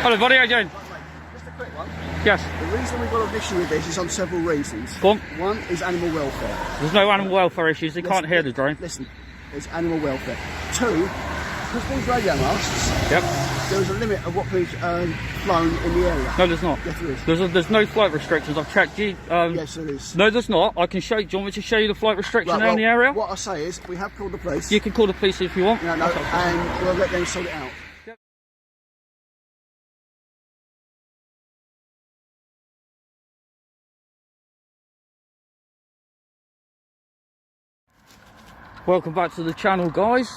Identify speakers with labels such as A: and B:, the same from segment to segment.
A: Hello buddy, how you doing?
B: Just a quick one.
A: Yes.
B: The reason we've got an issue with this is on several reasons.
A: Go on.
B: One is animal welfare.
A: There's no animal welfare issues, they can't hear the drone.
B: Listen, it's animal welfare. Two, because these radio masts,
A: Yep.
B: there is a limit of what can be flown in the area.
A: No, there's not.
B: Yes, there is.
A: There's no flight restrictions, I've checked.
B: Yes, there is.
A: No, there's not. I can show you. Do you want me to show you the flight restriction
B: Right,
A: in the area?
B: What I say is, we have called the police.
A: You can call the police if you want.
B: No, and we'll let them sort it out.
A: Yep. Welcome back to the channel, guys.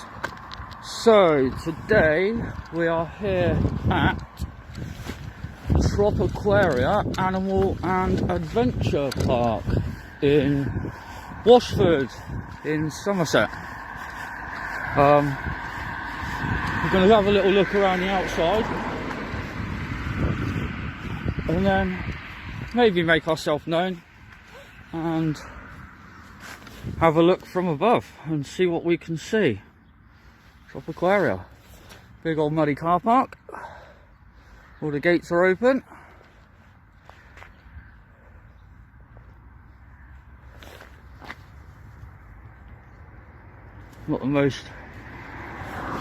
A: So today we are here at Tropiquaria Animal and Adventure Park in Washford in Somerset. We're going to have a little look around the outside and then maybe make ourselves known and have a look from above and see what we can see. Tropiquaria, big old muddy car park. All the gates are open. Not the most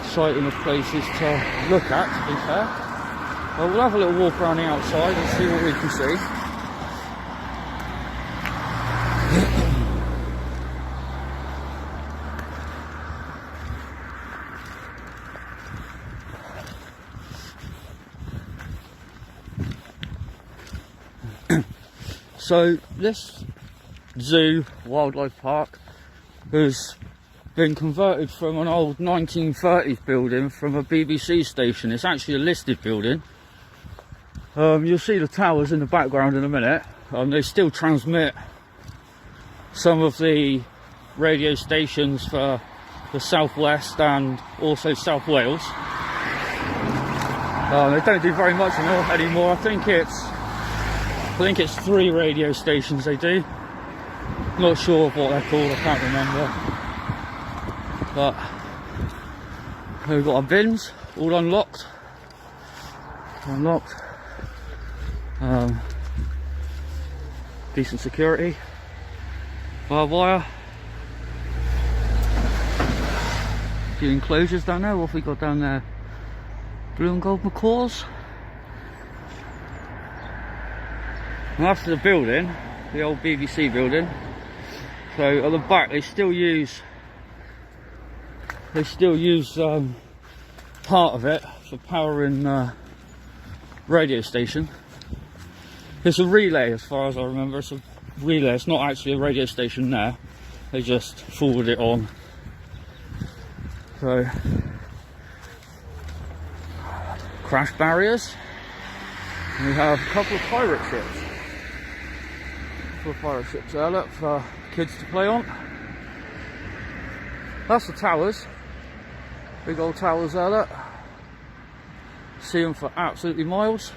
A: exciting of places to look at, to be fair. But we'll have a little walk around the outside and see what we can see. So this zoo, wildlife park, has been converted from an old 1930s building from a BBC station. It's actually a listed building. You'll see the towers in the background in a minute. They still transmit some of the radio stations for the southwest and also South Wales. They don't do very much anymore. I think it's 3 radio stations they do. Not sure of what they're called, I can't remember. But we've got our bins all unlocked. Decent security. Barbed wire. A few enclosures down there. What have we got down there? Blue and gold macaws. And after the building, the old BBC building, so at the back they still use part of it for powering radio station. It's a relay as far as I remember. It's a relay, it's not actually a radio station there, they just forward it on. So crash barriers, and we have a couple of pirate ships. There, look, for kids to play on. That's the towers, big old towers there, look. See them for absolutely miles.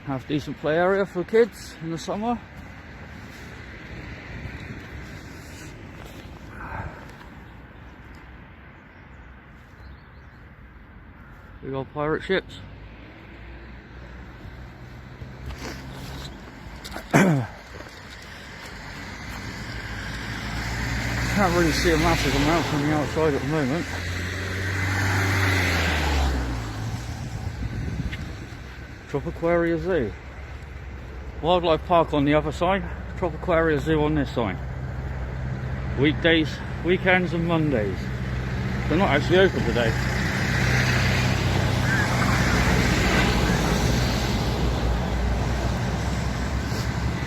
A: Have decent play area for kids in the summer. Big old pirate ships. Can't really see a massive amount from the outside at the moment. Tropiquaria Zoo. Wildlife Park on the other side, Tropiquaria Zoo on this side. Weekdays, weekends and Mondays. They're not actually open today.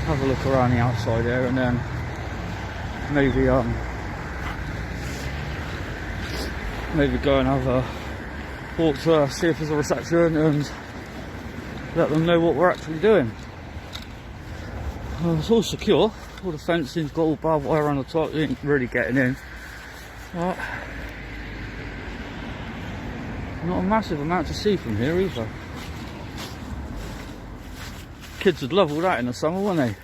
A: Have a look around the outside there and then maybe go and have a walk to see if there's a reception and let them know what we're actually doing. It's all secure, all the fencing's got all barbed wire around the top, you ain't really getting in. But not a massive amount to see from here either. Kids would love all that in the summer, wouldn't they?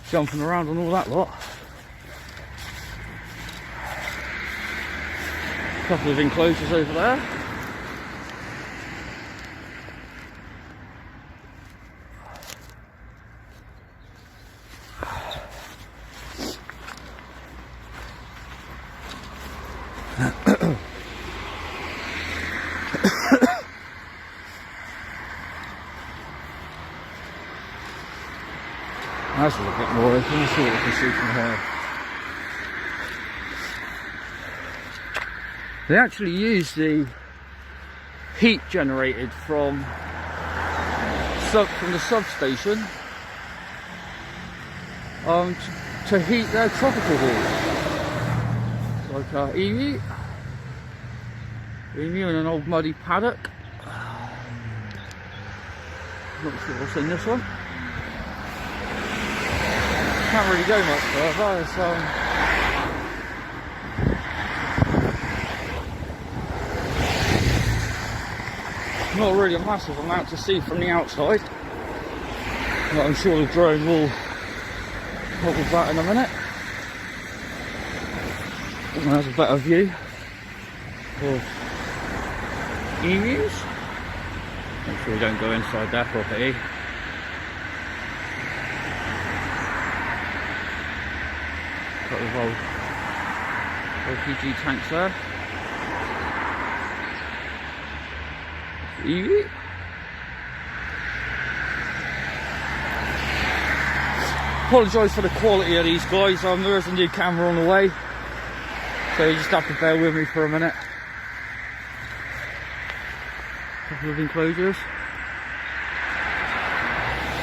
A: Jumping around and all that lot. couple of enclosures over there. That's a little bit more open. Let's see what we can see from here. They actually use the heat generated from the substation to heat their tropical halls. Like emu in an old muddy paddock. Not sure what's in this one. Can't really go much further. It's, not really a massive amount to see from the outside, but I'm sure the drone will help with that in a minute. And there's a better view of emus. Make sure we don't go inside their property. Got the old LPG tanks there. Emu. Apologise for the quality of these guys. There is a new camera on the way, so you just have to bear with me for a minute. Couple of enclosures.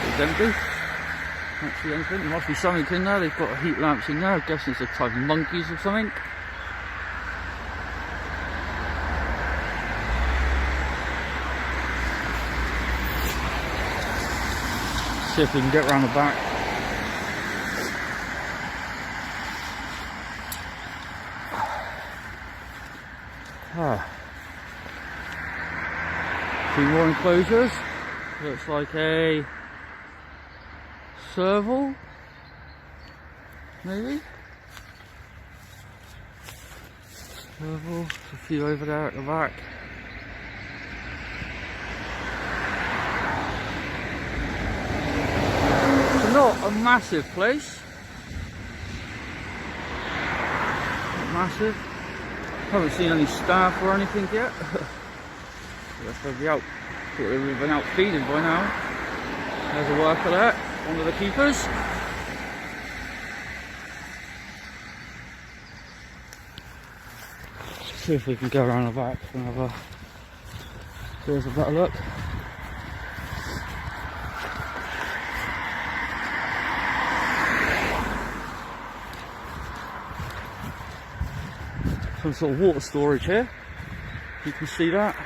A: It's empty. Actually anything. There must be something in there. They've got heat lamps in there. I'm guessing it's a type of monkeys or something. See if we can get around the back. Two more enclosures. Looks like a serval, maybe. Serval, a few over there at the back. It's not a massive place. Not massive. Haven't seen any staff or anything yet. Guess they'll be out. Thought they would have been out feeding by now. There's a worker there. One of the keepers. See if we can go around the back and have a here's a better look. Some sort of water storage here. You can see that.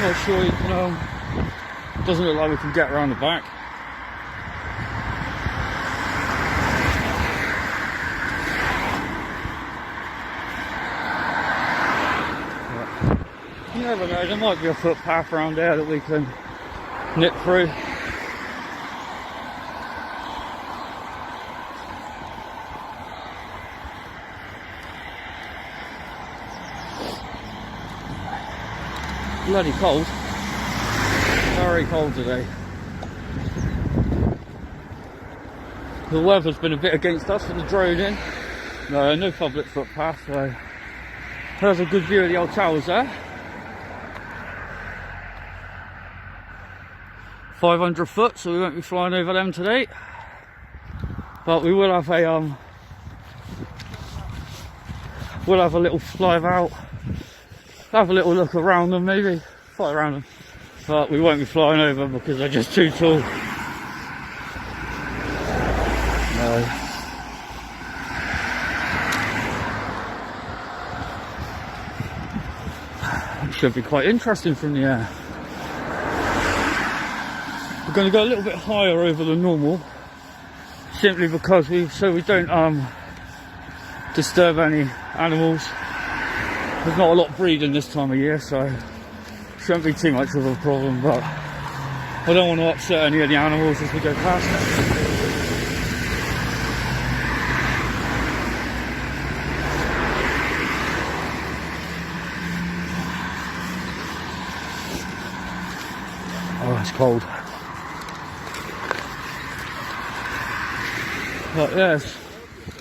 A: Not sure you can, doesn't look like we can get around the back. But you never know, there might be a footpath around there that we can nip through. Bloody cold. Very cold today. The weather's been a bit against us with the drone in. No public footpath, so there's a good view of the old towers there. 500 foot, so we won't be flying over them today. But we will have a little fly about. Have a little look around them, maybe fly around them, but we won't be flying over them because they're just too tall. No. It should be quite interesting from the air. We're going to go a little bit higher over than normal, simply because we don't disturb any animals. There's not a lot of breeding this time of year, so shouldn't be too much of a problem, but I don't want to upset any of the animals as we go past. Oh, it's cold. But yes.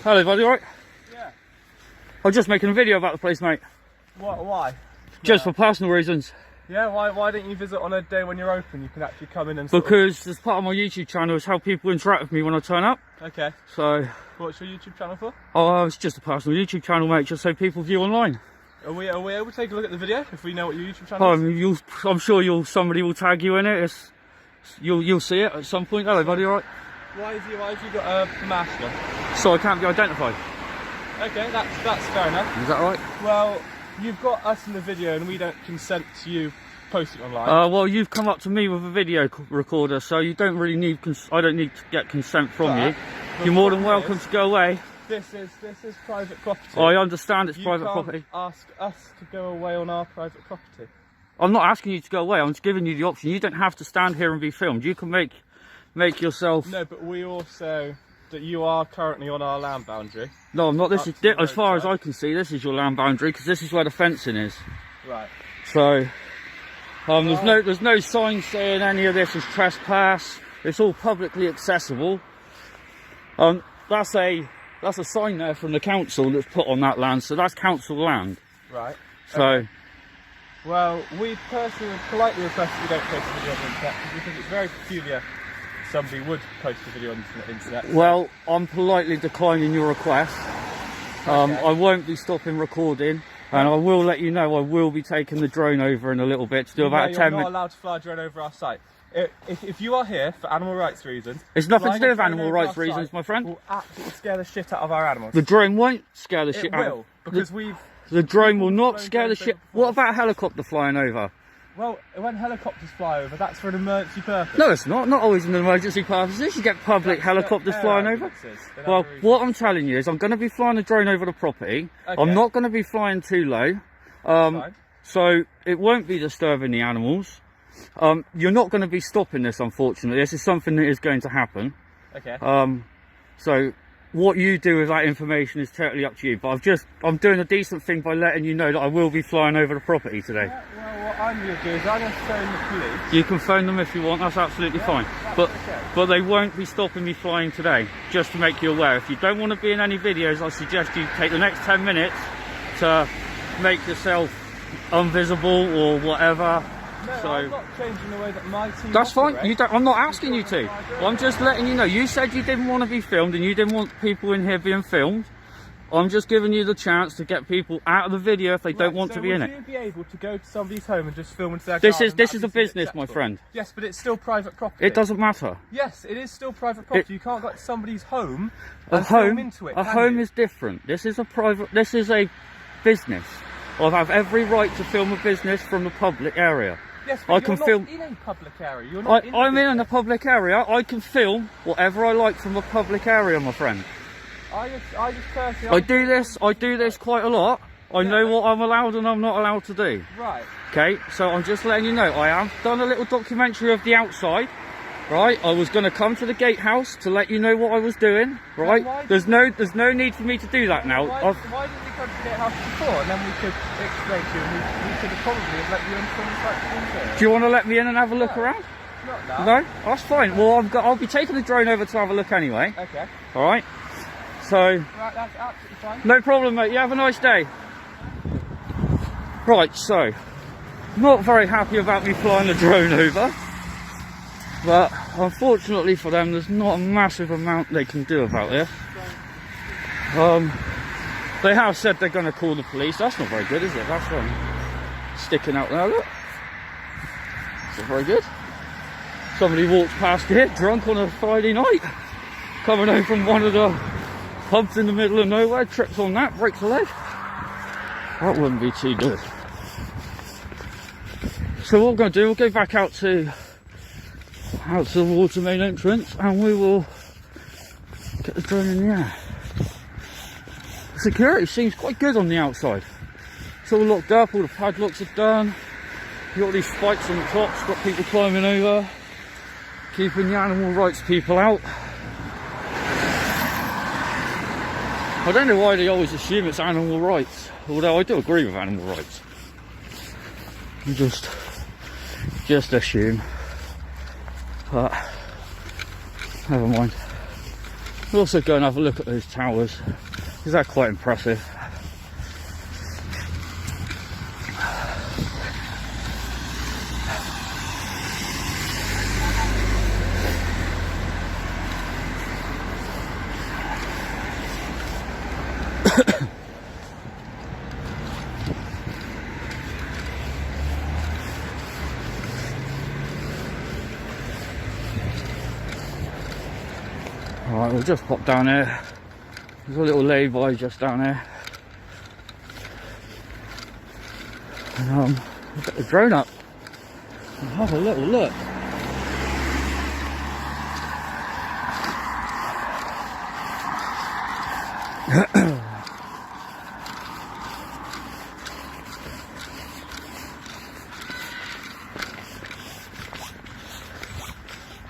A: Hello, buddy, alright?
C: Yeah.
A: I'm just making a video about the place, mate.
C: Why?
A: Just for personal reasons.
C: Yeah, why don't you visit on a day when you're open? You can actually come in and
A: Because as part of my YouTube channel is how people interact with me when I turn up.
C: Okay.
A: So...
C: What's your YouTube channel for?
A: Oh, it's just a personal YouTube channel, mate, just so people view online.
C: Are we able to take a look at the video if we know what your YouTube channel is?
A: I'm sure somebody will tag you in it. You'll see it at some point. Hello, buddy, alright?
C: Why have you got a mask on?
A: So I can't be identified.
C: Okay, that's fair enough.
A: Is that right?
C: Well, you've got us in the video and we don't consent to you posting online.
A: Well, you've come up to me with a video recorder, so you don't really need. I don't need to get consent from you. You're more than welcome to go away.
C: This is private property.
A: I understand it's private property.
C: You can't ask us to go away on our private property.
A: I'm not asking you to go away. I'm just giving you the option. You don't have to stand here and be filmed. You can make yourself.
C: No, but we also that you are currently on our land boundary.
A: No, I'm not. This is as far as I can see. This is your land boundary because this is where the fencing is.
C: Right.
A: So, there's no sign saying any of this is trespass. It's all publicly accessible. That's a sign there from the council that's put on that land, so that's council land.
C: Right.
A: So,
C: okay. Well, we personally would politely request that you don't post a video on the internet because it's very peculiar somebody would post a video on the internet. So.
A: Well, I'm politely declining your request.
C: Okay.
A: I won't be stopping recording, and I will let you know I will be taking the drone over in a little bit to do about a 10 minute.
C: You're not allowed to fly a drone over our site. If you are here for animal rights reasons,
A: it's nothing to do with animal rights reasons, my friend.
C: Will absolutely scare the shit out of our animals.
A: The drone won't scare the shit out.
C: It will, because
A: the drone will not scare the shit. What about a helicopter flying over?
C: Well, when helicopters fly over, that's for an emergency purpose.
A: No, it's not. Not always an emergency purpose. You get public helicopters flying over. Well, what I'm telling you is I'm going to be flying a drone over the property. Okay. I'm not going to be flying too low. So it won't be disturbing the animals. You're not going to be stopping this, unfortunately. This is something that is going to happen.
C: Okay.
A: So what you do with that information is totally up to you. But I'm doing a decent thing by letting you know that I will be flying over the property today.
C: Yeah, well, what I'm going to do is I'm going to phone the police.
A: You can phone them if you want. That's absolutely fine. But they won't be stopping me flying today. Just to make you aware. If you don't want to be in any videos, I suggest you take the next 10 minutes to make yourself invisible or whatever.
C: No,
A: so
C: I'm not changing the way that my team
A: that's fine.
C: operates.
A: I'm not asking you to. I'm just letting you know. You said you didn't want to be filmed and you didn't want people in here being filmed. I'm just giving you the chance to get people out of the video if they don't want to be in it.
C: Would you be able to go to somebody's home and just film into their
A: This
C: garden?
A: is a business, my friend.
C: Yes, but it's still private property.
A: It doesn't matter.
C: Yes, it is still private property. You can't go to somebody's home and film into it.
A: A home is different. This is a business. I have every right to film a business from the public area.
C: Yes, but you're not in a public area. You're not
A: I'm in a public area. I can film whatever I like from a public area, my friend. I do this quite a lot. I know what I'm allowed and I'm not allowed to do.
C: Right.
A: Okay, so I'm just letting you know. I have done a little documentary of the outside. Right, I was going to come to the gatehouse to let you know what I was doing. Right, there's no need for me to do that now.
C: Why didn't you come to the gatehouse before, and then we could explain to you, and we could have probably have let you in from the site.
A: Do you want to let me in and have a look around?
C: Not now.
A: No, that's fine. Well, I'll be taking the drone over to have a look anyway.
C: Okay.
A: All right. So.
C: Right, that's absolutely fine.
A: No problem, mate. You have a nice day. Right, so not very happy about me flying the drone over. But unfortunately for them, there's not a massive amount they can do about it. They have said they're going to call the police. That's not very good, is it? That's one sticking out there, look. That's not very good. Somebody walks past here, drunk on a Friday night, coming home from one of the pubs in the middle of nowhere, trips on that, breaks a leg. That wouldn't be too good. So what we're going to do, we'll go back out to the water main entrance and we will get the drone in the air. Security seems quite good on the outside. It's all locked up, all the padlocks are done. You've got these spikes on the top, got people climbing over. keeping the animal rights people out. I don't know why they always assume it's animal rights, although I do agree with animal rights. You just assume, but never mind. We'll also go and have a look at those towers, because they're quite impressive. Alright, we'll just pop down here. There's a little lay-by just down there. And we'll get the drone up and have a little look.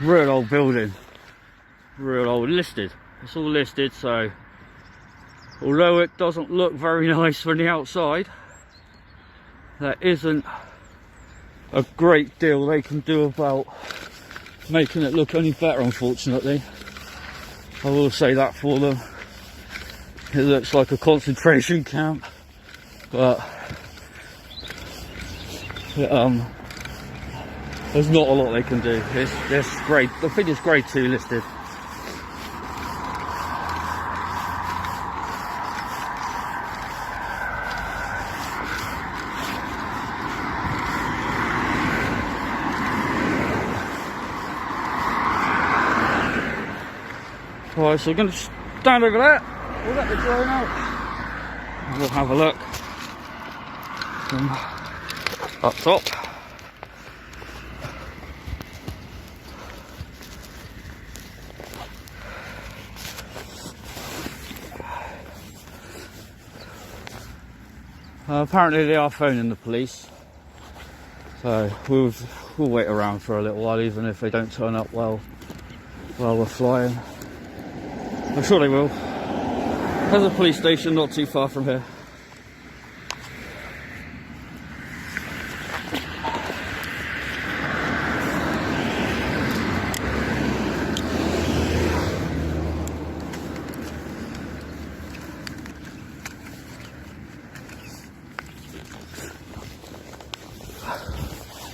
A: Real old building. Real old, listed. It's all listed, so although it doesn't look very nice from the outside, there isn't a great deal they can do about making it look any better, unfortunately. I will say that for them. It looks like a concentration camp, but there's not a lot they can do. It's grade, I think it's grade 2 listed. Right, so we're going to stand over there, we'll get the drone out, and we'll have a look from up top. Apparently they are phoning the police, so we'll wait around for a little while, even if they don't turn up while we're flying. I'm sure they will. There's a police station not too far from here.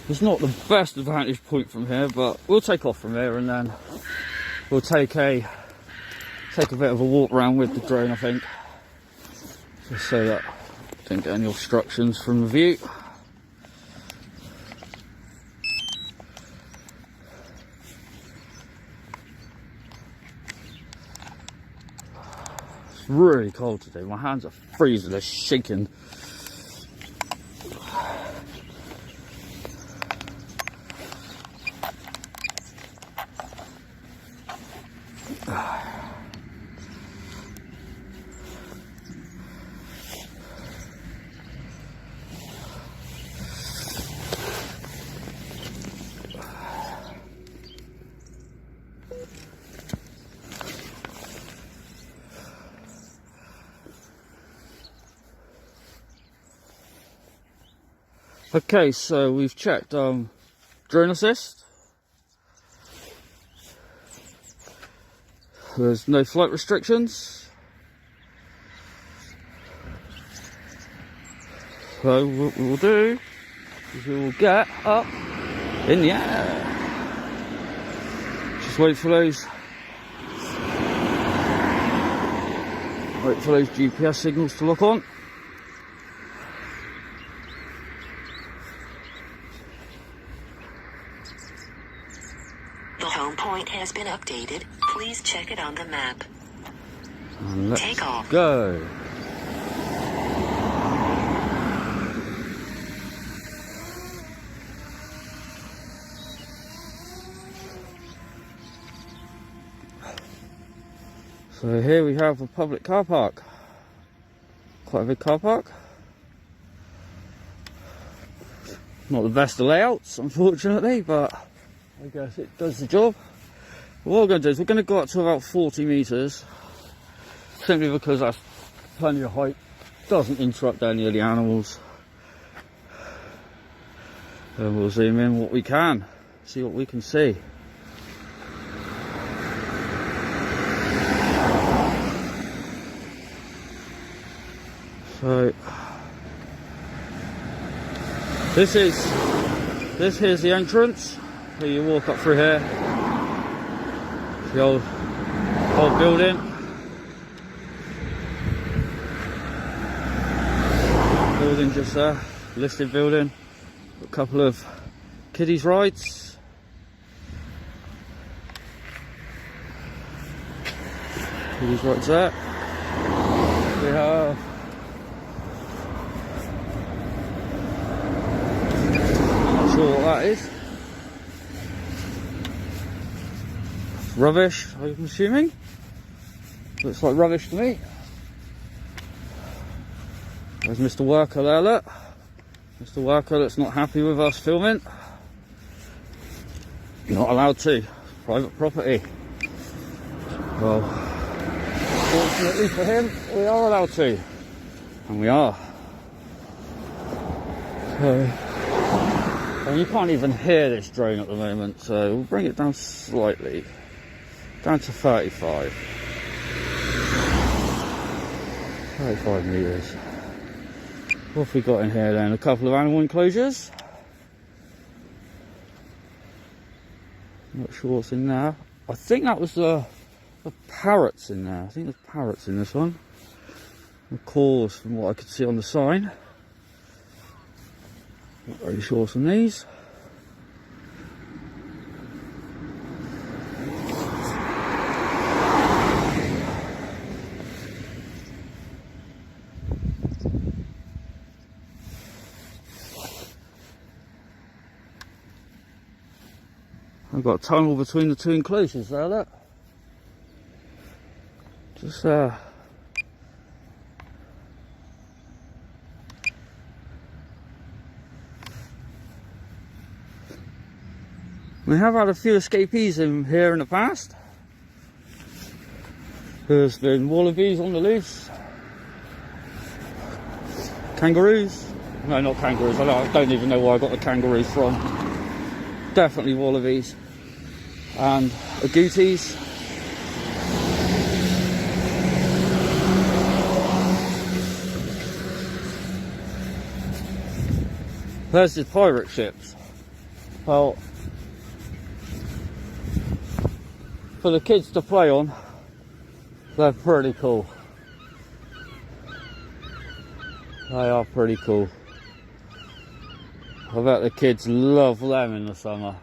A: It's not the best vantage point from here, but we'll take off from here and then we'll take a bit of a walk around with the drone, I think, just so that I don't get any obstructions from the view. It's really cold today, my hands are freezing, they're shaking. Okay, so we've checked drone assist. There's no flight restrictions. So what we'll do is we will get up in the air. Just wait for those GPS signals to lock on.
D: The home point has been updated. Please check it on the map.
A: And let's
D: Take off.
A: go. So here we have a public car park. Quite a big car park. Not the best of layouts, unfortunately, but I guess it does the job. What we're going to do is we're going to go up to about 40 metres, simply because that's plenty of height, doesn't interrupt any of the animals. And we'll zoom in what we can, see what we can see. So this here's the entrance. So you walk up through here. The old building. Building just there, listed building. A couple of kiddies rides. Kiddies rides there. We have sure what that is. Rubbish, I'm assuming. Looks like rubbish to me. There's Mr. Worker there, look. Mr. Worker that's not happy with us filming. Not allowed to. Private property. Well, fortunately for him, we are allowed to. And we are. So, and you can't even hear this drone at the moment, so we'll bring it down slightly. Down to 35. 35 metres. What have we got in here then? A couple of animal enclosures. Not sure what's in there. I think that was the parrots in there. I think there's parrots in this one. The calls from what I could see on the sign. Not very sure what's in these. I've got a tunnel between the two enclosures there, look. Just there. We have had a few escapees in here in the past. There's been wallabies on the loose. Kangaroos. No, not kangaroos. I don't even know where I got the kangaroos from. Definitely wallabies. And agoutis. There's the pirate ships. Well, for the kids to play on, they're pretty cool. They are pretty cool. I bet the kids love them in the summer.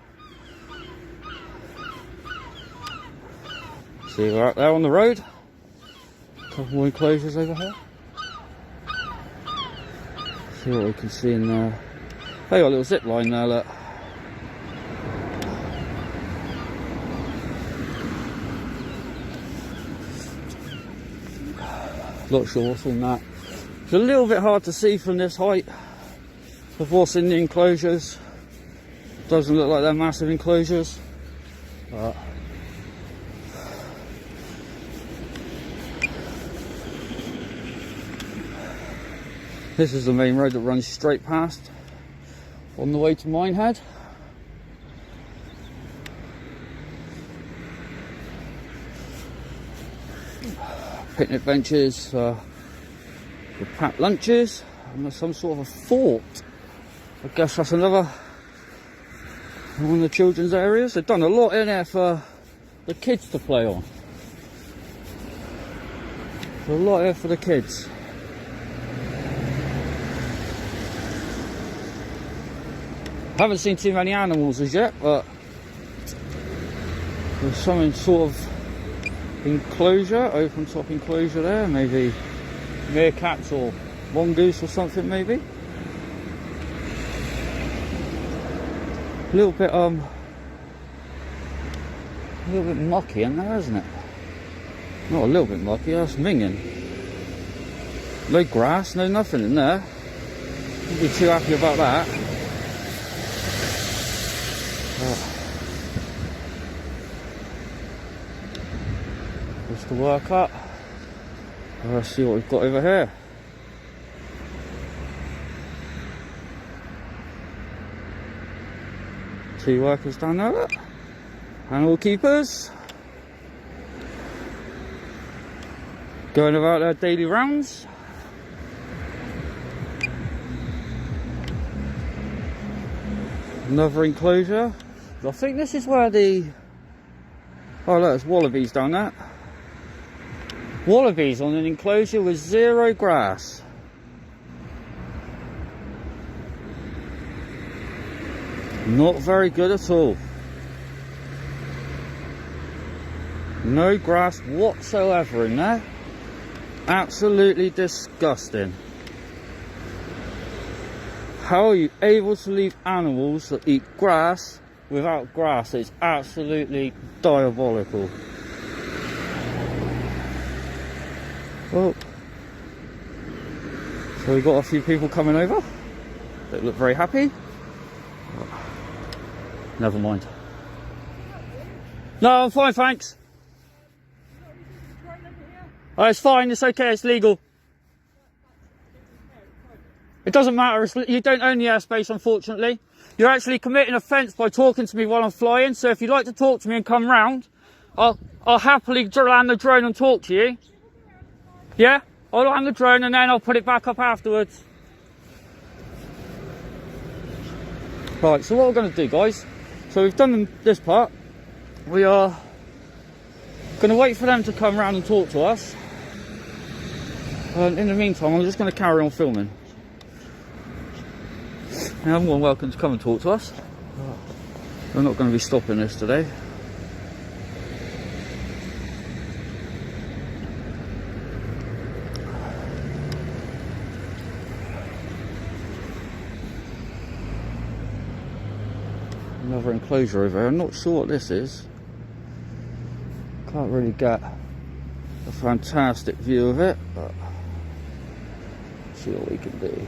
A: See, we're out there on the road. A couple more enclosures over here. See what we can see in there. They got a little zip line there, look. Not sure what's in that. It's a little bit hard to see from this height of what's in the enclosures. Doesn't look like they're massive enclosures. But this is the main road that runs straight past on the way to Minehead. Picnic benches, with packed lunches, and there's some sort of a fort. I guess that's another one of the children's areas. They've done a lot in there for the kids to play on. There's a lot here for the kids. Haven't seen too many animals as yet, but there's some sort of enclosure, open top enclosure there, maybe meerkats or mongoose or something maybe. A little bit mucky in there, isn't it? Not a little bit mucky, that's minging. No grass, no nothing in there. Wouldn't be too happy about that. That's the work up. Let's see what we've got over here. Two workers down there, look. Animal keepers. Going about their daily rounds. Another enclosure. I think this is where the... Oh look, there's wallabies down there. Wallabies on an enclosure with zero grass. Not very good at all. No grass whatsoever in there. Absolutely disgusting. How are you able to leave animals that eat grass without grass? It's absolutely diabolical. Oh. So we've got a few people coming over. They look very happy. Never mind. No, I'm fine, thanks. Oh, it's fine, it's okay, it's legal. It doesn't matter, you don't own the airspace, unfortunately. You're actually committing offence by talking to me while I'm flying, so if you'd like to talk to me and come round, I'll happily land the drone and talk to you. Yeah? I'll land the drone and then I'll put it back up afterwards. Right, so what we're going to do, guys, so we've done this part. We are going to wait for them to come round and talk to us. And in the meantime, I'm just going to carry on filming. And everyone welcome to come and talk to us. We're not going to be stopping this today. Another enclosure over here. I'm not sure what this is. Can't really get a fantastic view of it, but see what we can do.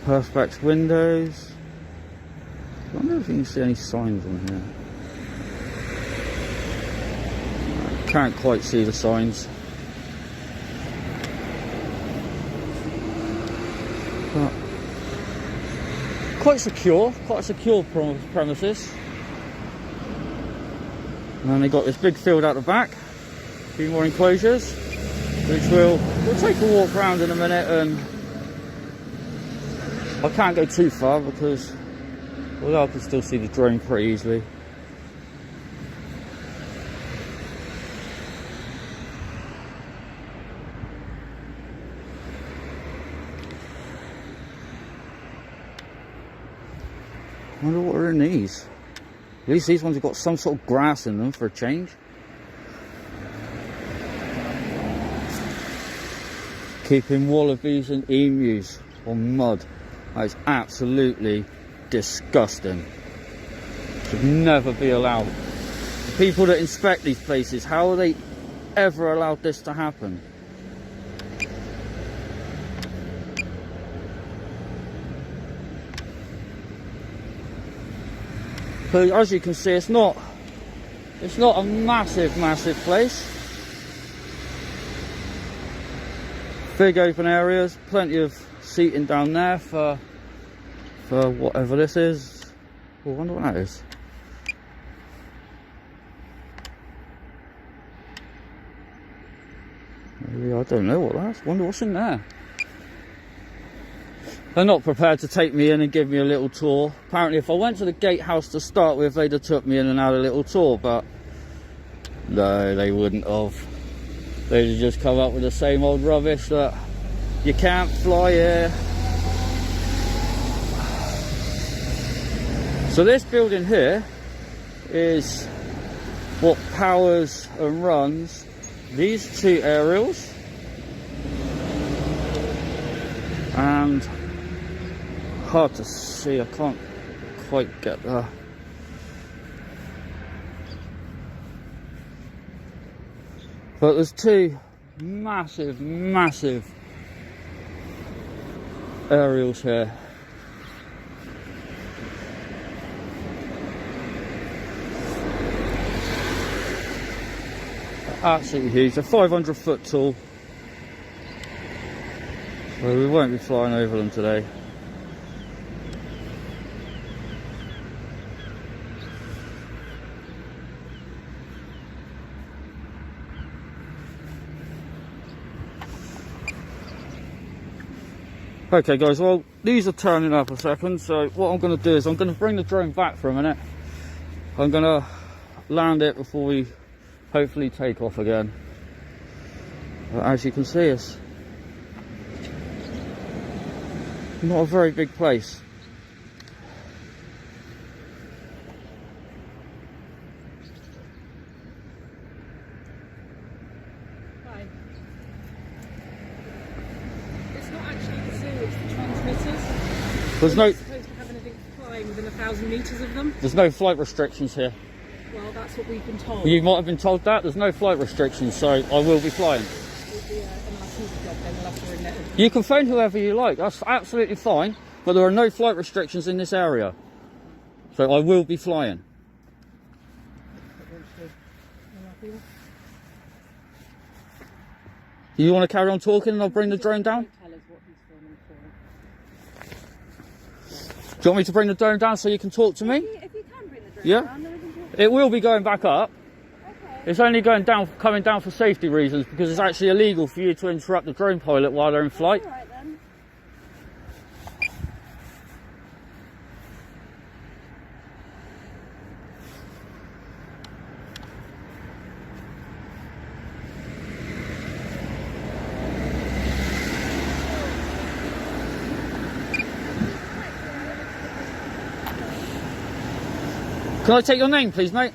A: Perspex windows. I wonder if you can see any signs on here. I can't quite see the signs. But quite a secure premises. And then they got this big field out the back. A few more enclosures, which we'll take a walk around in a minute, and I can't go too far because, well, I can still see the drone pretty easily. I wonder what are in these. At least these ones have got some sort of grass in them for a change. Keeping wallabies and emus on mud. That is absolutely disgusting. Should never be allowed. The people that inspect these places, how are they ever allowed this to happen? So as you can see, it's not a massive place. Big open areas, plenty of seating down there for whatever this is. I wonder what that is. Maybe, I don't know what that's. Wonder what's in there. They're not prepared to take me in and give me a little tour. Apparently if I went to the gatehouse to start with, they'd have took me in and had a little tour, but no, they wouldn't have. They'd have just come up with the same old rubbish that you can't fly here. So this building here is what powers and runs these two aerials, and hard to see, I can't quite get there. But there's two massive aerials here. Absolutely huge. They're 500 foot tall. So we won't be flying over them today. Okay guys, well these are turning up a second, so what I'm going to do is I'm going to bring the drone back for a minute. I'm going to land it before we hopefully take off again. But as you can see, it's not a very big place.
E: Hi. It's not actually the zoo, it's the transmitters.
A: There's
E: We're
A: no
E: not supposed to have anything flying within 1,000 metres of them.
A: there's no flight restrictions here.
E: Well, that's what we've been told.
A: You might have been told that. There's no flight restrictions, so I will be flying.
E: It would be an RT's job then, we'll have to ring that in.
A: You can phone whoever you like, that's absolutely fine, but there are no flight restrictions in this area. So I will be flying. You want to carry on talking and I'll bring the drone down?
E: Tell us what he's filming for.
A: Do you want me to bring the drone down so you can talk to me?
E: If you can bring the drone
A: Yeah.
E: down, then we can talk.
A: It will be going back up.
E: Okay.
A: It's only going down, coming down for safety reasons, because it's actually illegal for you to interrupt the drone pilot while they're in flight.
E: Alright then.
A: Can I take your name, please, mate?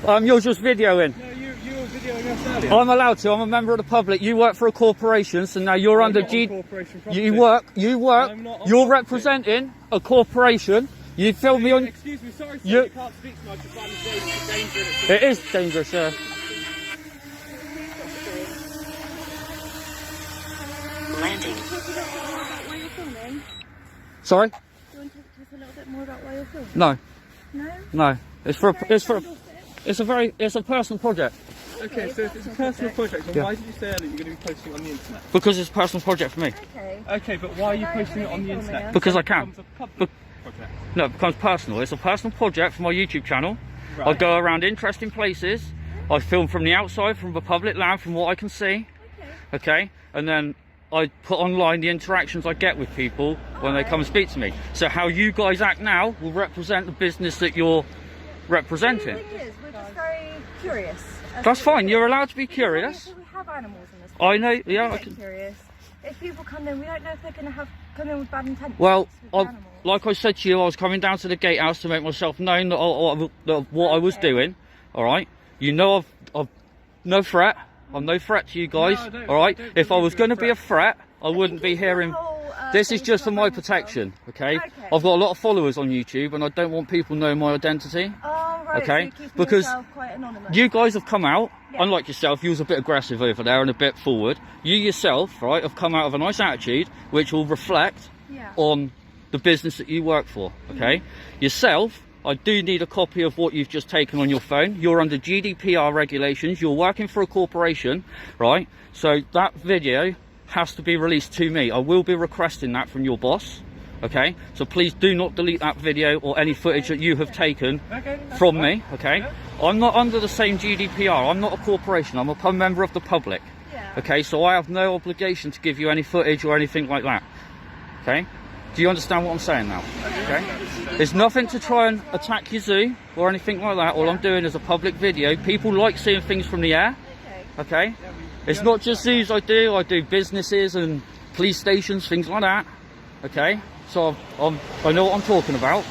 A: You're just videoing.
C: No, you were videoing us earlier.
A: I'm allowed to. I'm a member of the public. You work for a corporation, so now you're under
C: not
A: G.
C: on corporation property.
A: You work.
C: I'm not on
A: You're
C: property.
A: representing a corporation. You film me on.
C: Excuse me, sorry, sir,
A: You-
C: you can't speak to my department. It's dangerous.
A: It is dangerous, yeah.
D: Landing.
E: Talk a little bit more about why you're filming.
A: Sorry?
E: Do you want to talk to us a little bit more about why you're filming?
A: No,
E: No?
A: no. It's a personal project
C: Okay, so if it's a personal project, then
A: Yeah.
C: why did you say earlier you're going to be posting it on the internet?
A: because it's a personal project for me.
E: Okay.
C: Okay, but why are you posting it on the internet?
A: Because I
C: It
A: can.
C: becomes a public project.
A: No, it becomes personal. It's a personal project for my YouTube channel. I
C: Right.
A: go around interesting places. I film from the outside, from the public land, from what I can see. Okay, and then I put online the interactions I get with people when they come and speak to me. So how you guys act now will represent the business that you're representing.
F: The thing is, we're just very curious.
A: That's fine. You're allowed to be curious.
F: We have animals in this.
A: I know. Yeah, I
F: We're
A: can.
F: curious. If people come in, we don't know if they're going to come in with bad intentions.
A: Well,
F: with the animals.
A: like I said to you, I was coming down to the gatehouse to make myself known that what I was
F: Okay.
A: doing. All right. You know, I've no threat. I'm no threat to you guys.
C: No, I don't-
A: all right.
C: I don't
A: If I
C: believe
A: was
C: you're
A: going
C: a
A: to be a threat, I wouldn't be
F: Keep
A: here
F: the
A: in.
F: whole,
A: This is
F: thing
A: just for my
F: from
A: protection, okay?
F: Okay.
A: I've got a lot of followers on YouTube and I don't want people knowing my identity.
F: Oh, right.
A: Okay,
F: So you're keeping
A: because
F: yourself quite anonymous.
A: You guys have come out,
F: Yeah.
A: unlike yourself, you was a bit aggressive over there and a bit forward. You yourself, right, have come out of a nice attitude which will reflect
F: Yeah.
A: on the business that you work for, okay? Yourself, I do need a copy of what you've just taken on your phone. You're under GDPR regulations, you're working for a corporation, right? So that video has to be released to me. I will be requesting that from your boss, okay? So please do not delete that video or any footage that you have taken
C: Okay, that's
A: from
C: fine.
A: me, okay?
C: Yeah.
A: I'm not under the same GDPR, I'm not a corporation, I'm a member of the public,
F: Yeah.
A: okay? So I have no obligation to give you any footage or anything like that, okay? Do you understand what I'm saying now? Okay? There's nothing to try and attack your zoo or anything like that. All I'm doing is a public video. People like seeing things from the air,
F: Okay.
A: okay? It's not just zoos I do businesses and police stations, things like that, okay? So I know what I'm talking about,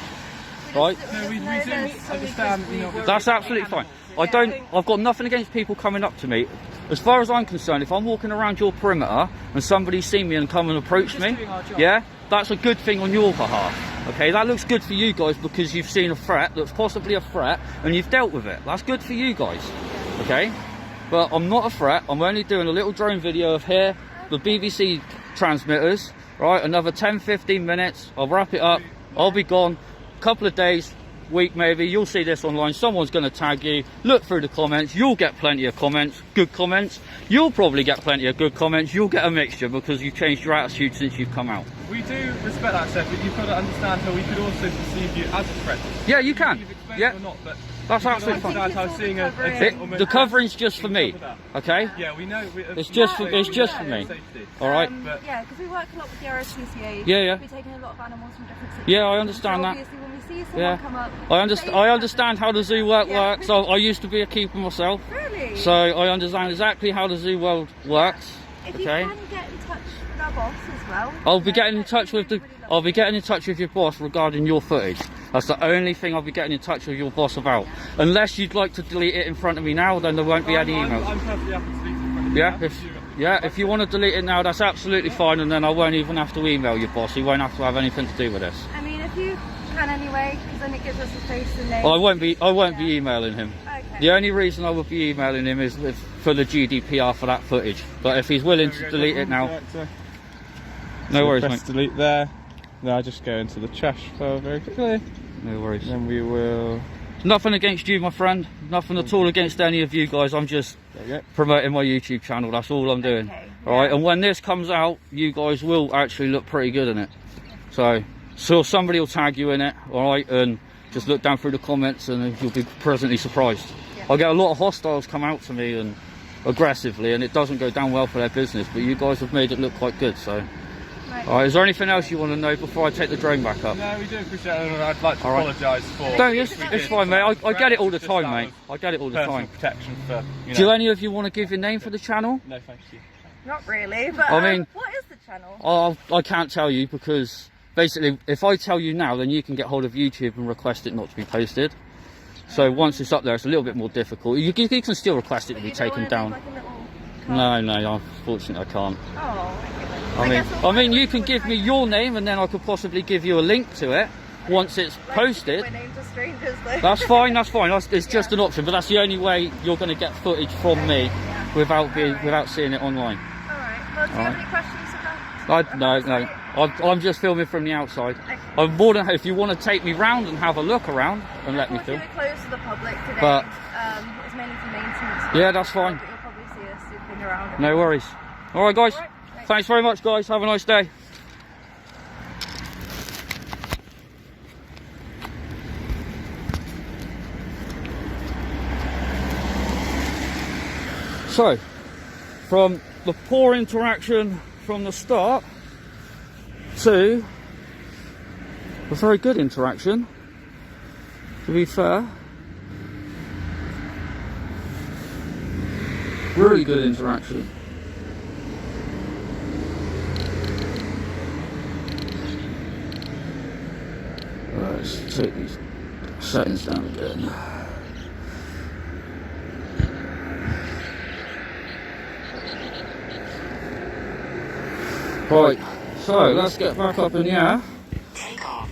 A: right?
C: No, we do understand, you know,
A: That's absolutely fine. I've got nothing against people coming up to me. As far as I'm concerned, if I'm walking around your perimeter and somebody's seen me and come and approach me,
C: doing our job.
A: yeah, that's a good thing on your behalf. Okay, that looks good for you guys because you've seen a threat that's possibly a threat and you've dealt with it. That's good for you guys. Okay, but I'm not a threat. I'm only doing a little drone video of here, the BBC transmitters, Right, another 10-15 minutes. I'll wrap it up. I'll be gone. Couple of days, week maybe. You'll see this online. Someone's going to tag you. Look through the comments. You'll get plenty of comments, good comments. You'll probably get plenty of good comments. You'll get a mixture because you've changed your attitude since you've come out.
C: We do respect that, Seth, but you've got to understand how we could also perceive you as a threat.
A: Yeah, you can.
C: You've explained
A: Yeah.
C: it or not, but
A: That's
C: you've
A: absolutely
C: got to
A: fine.
C: understand how seeing a
F: It-
C: gentleman-
A: The covering's just for me, okay?
C: Yeah, we know.
A: It's just for me. All right.
C: But-
F: Yeah, because we work a lot with the RSPCA.
A: Yeah, yeah.
F: We're taking a lot of animals from different situations.
A: Yeah, I understand
F: so
A: that.
F: obviously when we see someone
A: Yeah.
F: come up...
A: I understand how the zoo work
F: Yeah.
A: works. I used to be a keeper myself,
F: Really?
A: so I understand exactly how the zoo world works.
F: If you
A: Okay.
F: can get in touch with our boss as well.
A: I'll be getting in
F: that'd
A: touch with the.
F: really lovely.
A: I'll be getting in touch with your boss regarding your footage. That's the only thing I'll be getting in touch with your boss about. Unless you'd like to delete it in front of me now, then there won't be any emails.
C: I'm perfectly happy to delete it in front of you.
A: Yeah, if you want to delete it now, that's absolutely fine, and then I won't even have to email your boss. He won't have to have anything to do with this.
F: I mean, if you can anyway, because then it gives us a face and name.
A: I won't be emailing him.
F: Okay.
A: The only reason I would be emailing him is for the GDPR for that footage. But if he's willing to delete it now, no worries,
C: press
A: mate.
C: delete there. Now I just go into the trash file very quickly.
A: No worries.
C: Then we will.
A: Nothing against you, my friend. Nothing at all against any of you guys. I'm just
C: There you go.
A: promoting my YouTube channel. That's all I'm doing.
F: Okay,
A: All right.
F: yeah.
A: And when this comes out, you guys will actually look pretty good in it. So somebody will tag you in it. All right. And just look down through the comments, and you'll be pleasantly surprised.
F: Yeah.
A: I get a lot of hostiles come out to me and aggressively, and it doesn't go down well for their business. But you guys have made it look quite good. So.
F: Right.
A: All right. Is there anything else you want to know before I take the drone back up?
C: No, we do appreciate it, and I'd like to
A: All right.
C: apologise for.
A: No, it's fine, mate. I get it all the time, mate. I get it all the
C: Personal
A: time.
C: protection for. You know.
A: Do any of you want to give your name for the channel?
C: No, thank you.
F: Not really, but
A: I mean-
F: what is the channel?
A: I can't tell you because basically if I tell you now, then you can get hold of YouTube and request it not to be posted. So once it's up there, it's a little bit more difficult. You can still request it to
F: But
A: be
F: you don't
A: taken
F: wanna
A: down.
F: make like a little
A: No, unfortunately I can't.
F: Oh, okay.
A: I mean, you can give me your name and then I could possibly give you a link to it once it's posted.
F: We're named to strangers, though.
A: That's fine. It's just an option, but that's the only way you're going to get footage from me without seeing it online.
F: All right. Well, do you have any questions about?
A: No. I'm just filming from the outside.
F: Okay.
A: I'm more than if you want to take me round and have a look around and let me film.
F: We're closed to the public today.
A: But-
F: it's mainly for maintenance.
A: Yeah, that's fine.
F: But you'll probably see us zipping around.
A: No worries. All right, guys.
F: All right,
A: Thanks very much, guys. Have a nice day. So, from the poor interaction from the start to a very good interaction, to be fair. Really good interaction. Let's take these settings down again. Right, so let's get back up in the air,
D: Take off.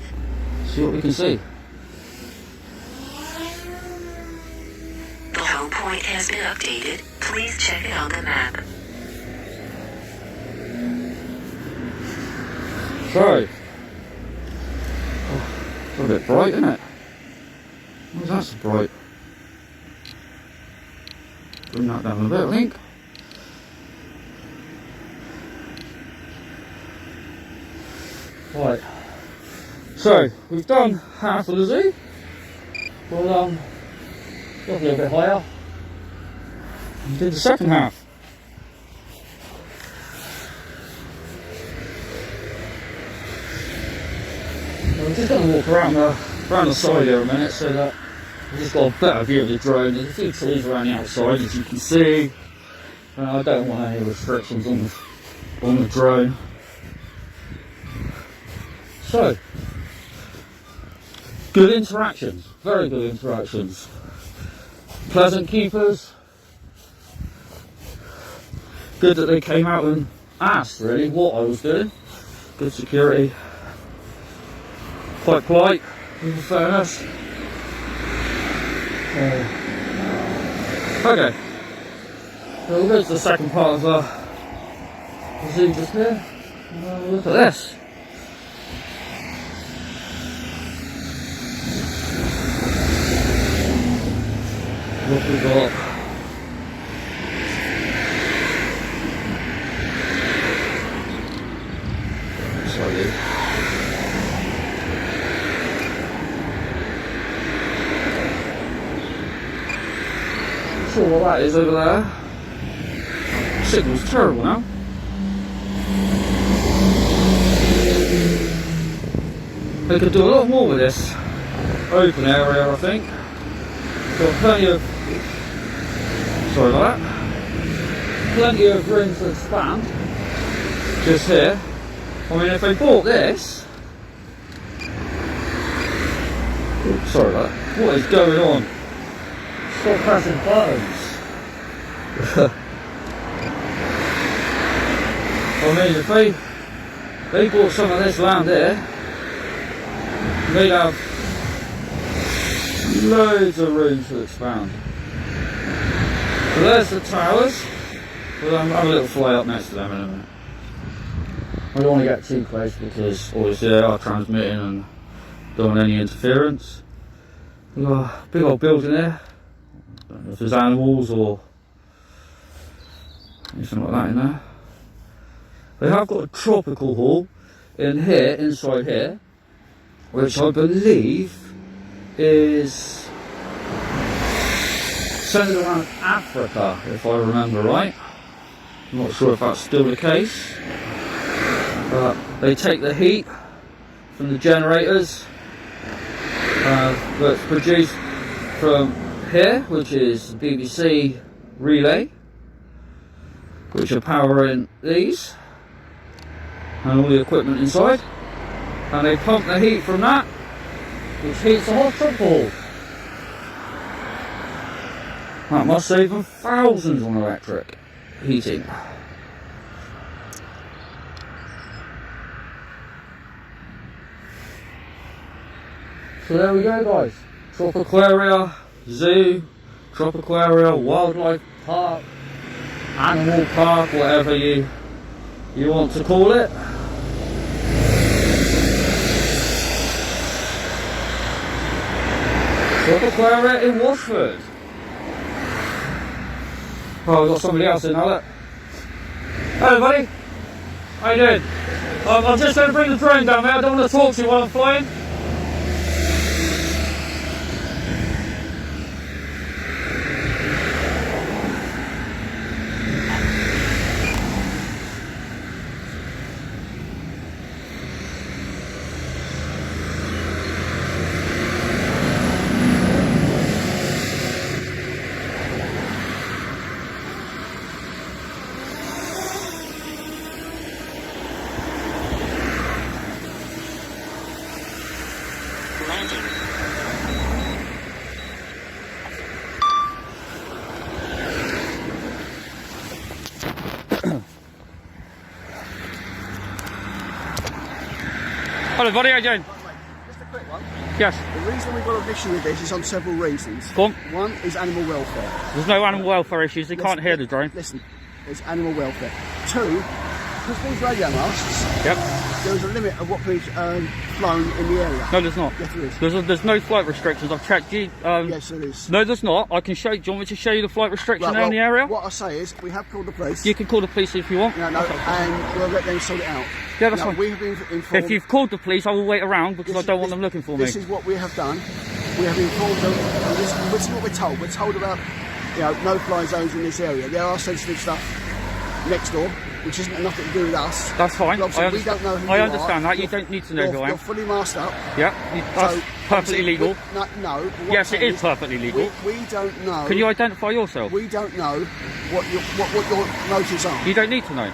A: see what we can see.
D: The home point has been updated. Please check it on the map.
A: So, it's a bit bright, isn't it? Why is that so bright? Bring that down a bit, I think. Right. So, we've done half of the zoo. We'll go up a little bit higher and do the second half. We're just going to walk around the side here a minute so that we've just got a better view of the drone. There's a few trees around the outside, as you can see. I don't want any restrictions on the drone. So, good interactions, very good interactions. Pleasant keepers. Good that they came out and asked really what I was doing. Good security. Quite polite, in fairness. Okay. So there's the second part of the zoo just here. Look at this. What we got? Sorry. Not sure what that is over there. Signal's terrible now. They could do a lot more with this open area, I think. Got plenty of, sorry about that, plenty of room to expand just here. I mean, if they bought this, oops, sorry about that, what is going on? Stop pressing buttons. I mean, if they bought some of this land here, they'd have loads of room to expand. So there's the towers. We'll have a little fly up next to them in a minute. I don't want to get too close because obviously they are transmitting and don't want any interference. We've got a big old building here. I don't know if there's animals or anything like that in there. They have got a tropical hall in here, inside here, which I believe is centered around Africa, if I remember right. I'm not sure if that's still the case. But they take the heat from the generators that's produced from here, which is the BBC relay, which are powering these and all the equipment inside, and they pump the heat from that, which heats the whole triple. That must save them thousands on electric heating. So there we go, guys. Tropiquaria Zoo, Tropiquaria Wildlife Park, Animal Park, whatever you want to call it. Tropiquaria in Washford. Oh, we've got somebody else in now, look. Hello, buddy. How you doing? I'm just going to bring the drone down there. I don't want to talk to you while I'm flying. Hello, buddy. How you doing?
B: Just a quick one.
A: Yes.
B: The reason we've got an issue with this is on several reasons.
A: Go on.
B: One is animal welfare.
A: There's no animal welfare issues. They can't hear the drone.
B: Listen, there's animal welfare. Two, because these radio masts,
A: Yep.
B: there is a limit of what can be flown in the area.
A: No, there's not.
B: Yes, there is.
A: There's no flight restrictions. I've checked.
B: Yes, there is.
A: No, there's not. I can show you. Do you want me to show you the flight restriction
B: Right,
A: in the area?
B: What I say is, we have called the police.
A: You can call the police if you want.
B: No, and we'll let them sort it out.
A: Yeah, that's
B: Now,
A: fine.
B: we have been informed.
A: If you've called the police, I will wait around because I don't want them looking for me.
B: This is what we have done. We have informed them. And this is what we're told. We're told about, no-fly zones in this area. There are sensitive stuff next door, which isn't nothing to do with us.
A: That's fine.
B: But obviously, we don't know who
A: I
B: you
A: understand
B: are.
A: that. You don't need to know who I
B: You're
A: am.
B: fully masked up.
A: Yeah, that's
B: So,
A: perfectly
B: obviously,
A: legal.
B: No. But what
A: Yes,
B: I'm
A: it is
B: saying
A: perfectly legal.
B: We don't know.
A: Can you identify yourself?
B: We don't know what your motives are.
A: You don't need to know.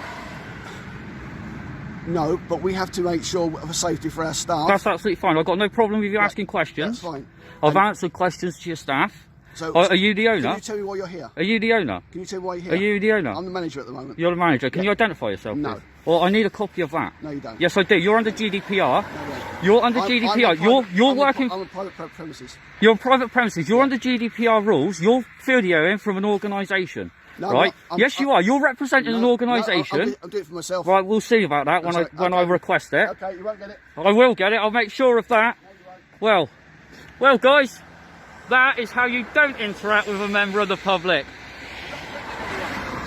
B: No, but we have to make sure of a safety for our staff.
A: That's absolutely fine. I've got no problem with you asking questions.
B: That's fine.
A: I've answered questions to your staff.
B: So,
A: Are you the
B: Can
A: owner?
B: you tell me why you're here?
A: Are you the owner?
B: Can you tell me why you're here?
A: Are you the owner?
B: I'm the manager at the moment.
A: You're the manager. Can
B: Yeah.
A: you identify yourself?
B: No.
A: please? Well, I need a copy of that.
B: No, you don't.
A: Yes, I do. You're under GDPR.
B: No, no.
A: You're under GDPR. You're working.
B: I'm on private premises.
A: You're on private premises. You're under GDPR rules. You're videoing from an organisation.
B: No,
A: right?
B: I'm not-
A: Yes, you are. You're representing an
B: No,
A: organisation.
B: I'll do it for myself.
A: Right, we'll see about that when I request it.
B: Okay, you won't get it.
A: I will get it. I'll make sure of that. Well, guys, that is how you don't interact with a member of the public.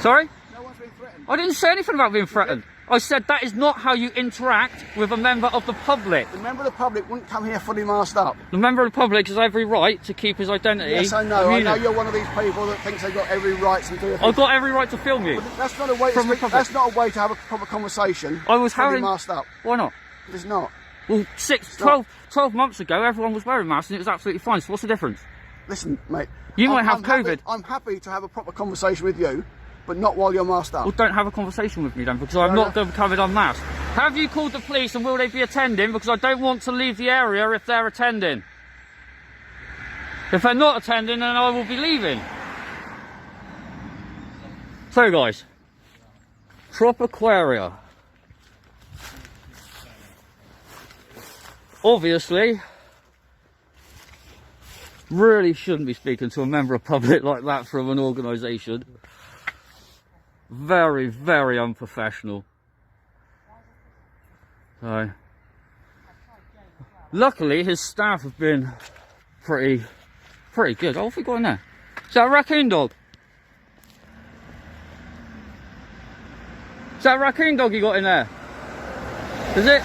A: Sorry?
B: No one's been threatened.
A: I didn't say anything about being threatened. I said that is not how you interact with a member of the public.
B: The member of the public wouldn't come here fully masked up.
A: The member of the public has every right to keep his identity.
B: Yes, I know. I know you're one of these people that thinks they've got every right to do it.
A: I've got every right to film you.
B: That's not a way.
A: From the
B: To
A: public.
B: that's not a way to have a proper conversation.
A: I was
B: fully
A: having.
B: masked up.
A: Why not?
B: It's not.
A: Well, 12 months ago, everyone was wearing masks and it was absolutely fine. So what's the difference?
B: Listen, mate.
A: You might have
B: happy,
A: COVID.
B: I'm happy to have a proper conversation with you, but not while you're masked up.
A: Well, don't have a conversation with me then, because I'm not going to be covered unmasked. Have you called the police and will they be attending? Because I don't want to leave the area if they're attending. If they're not attending, then I will be leaving. So, guys, Tropiquaria. Obviously, really shouldn't be speaking to a member of public like that from an organisation. Very, very unprofessional. So, luckily his staff have been pretty good. Oh, what have we got in there? Is that a raccoon dog? Is that a raccoon dog you got in there? Is it?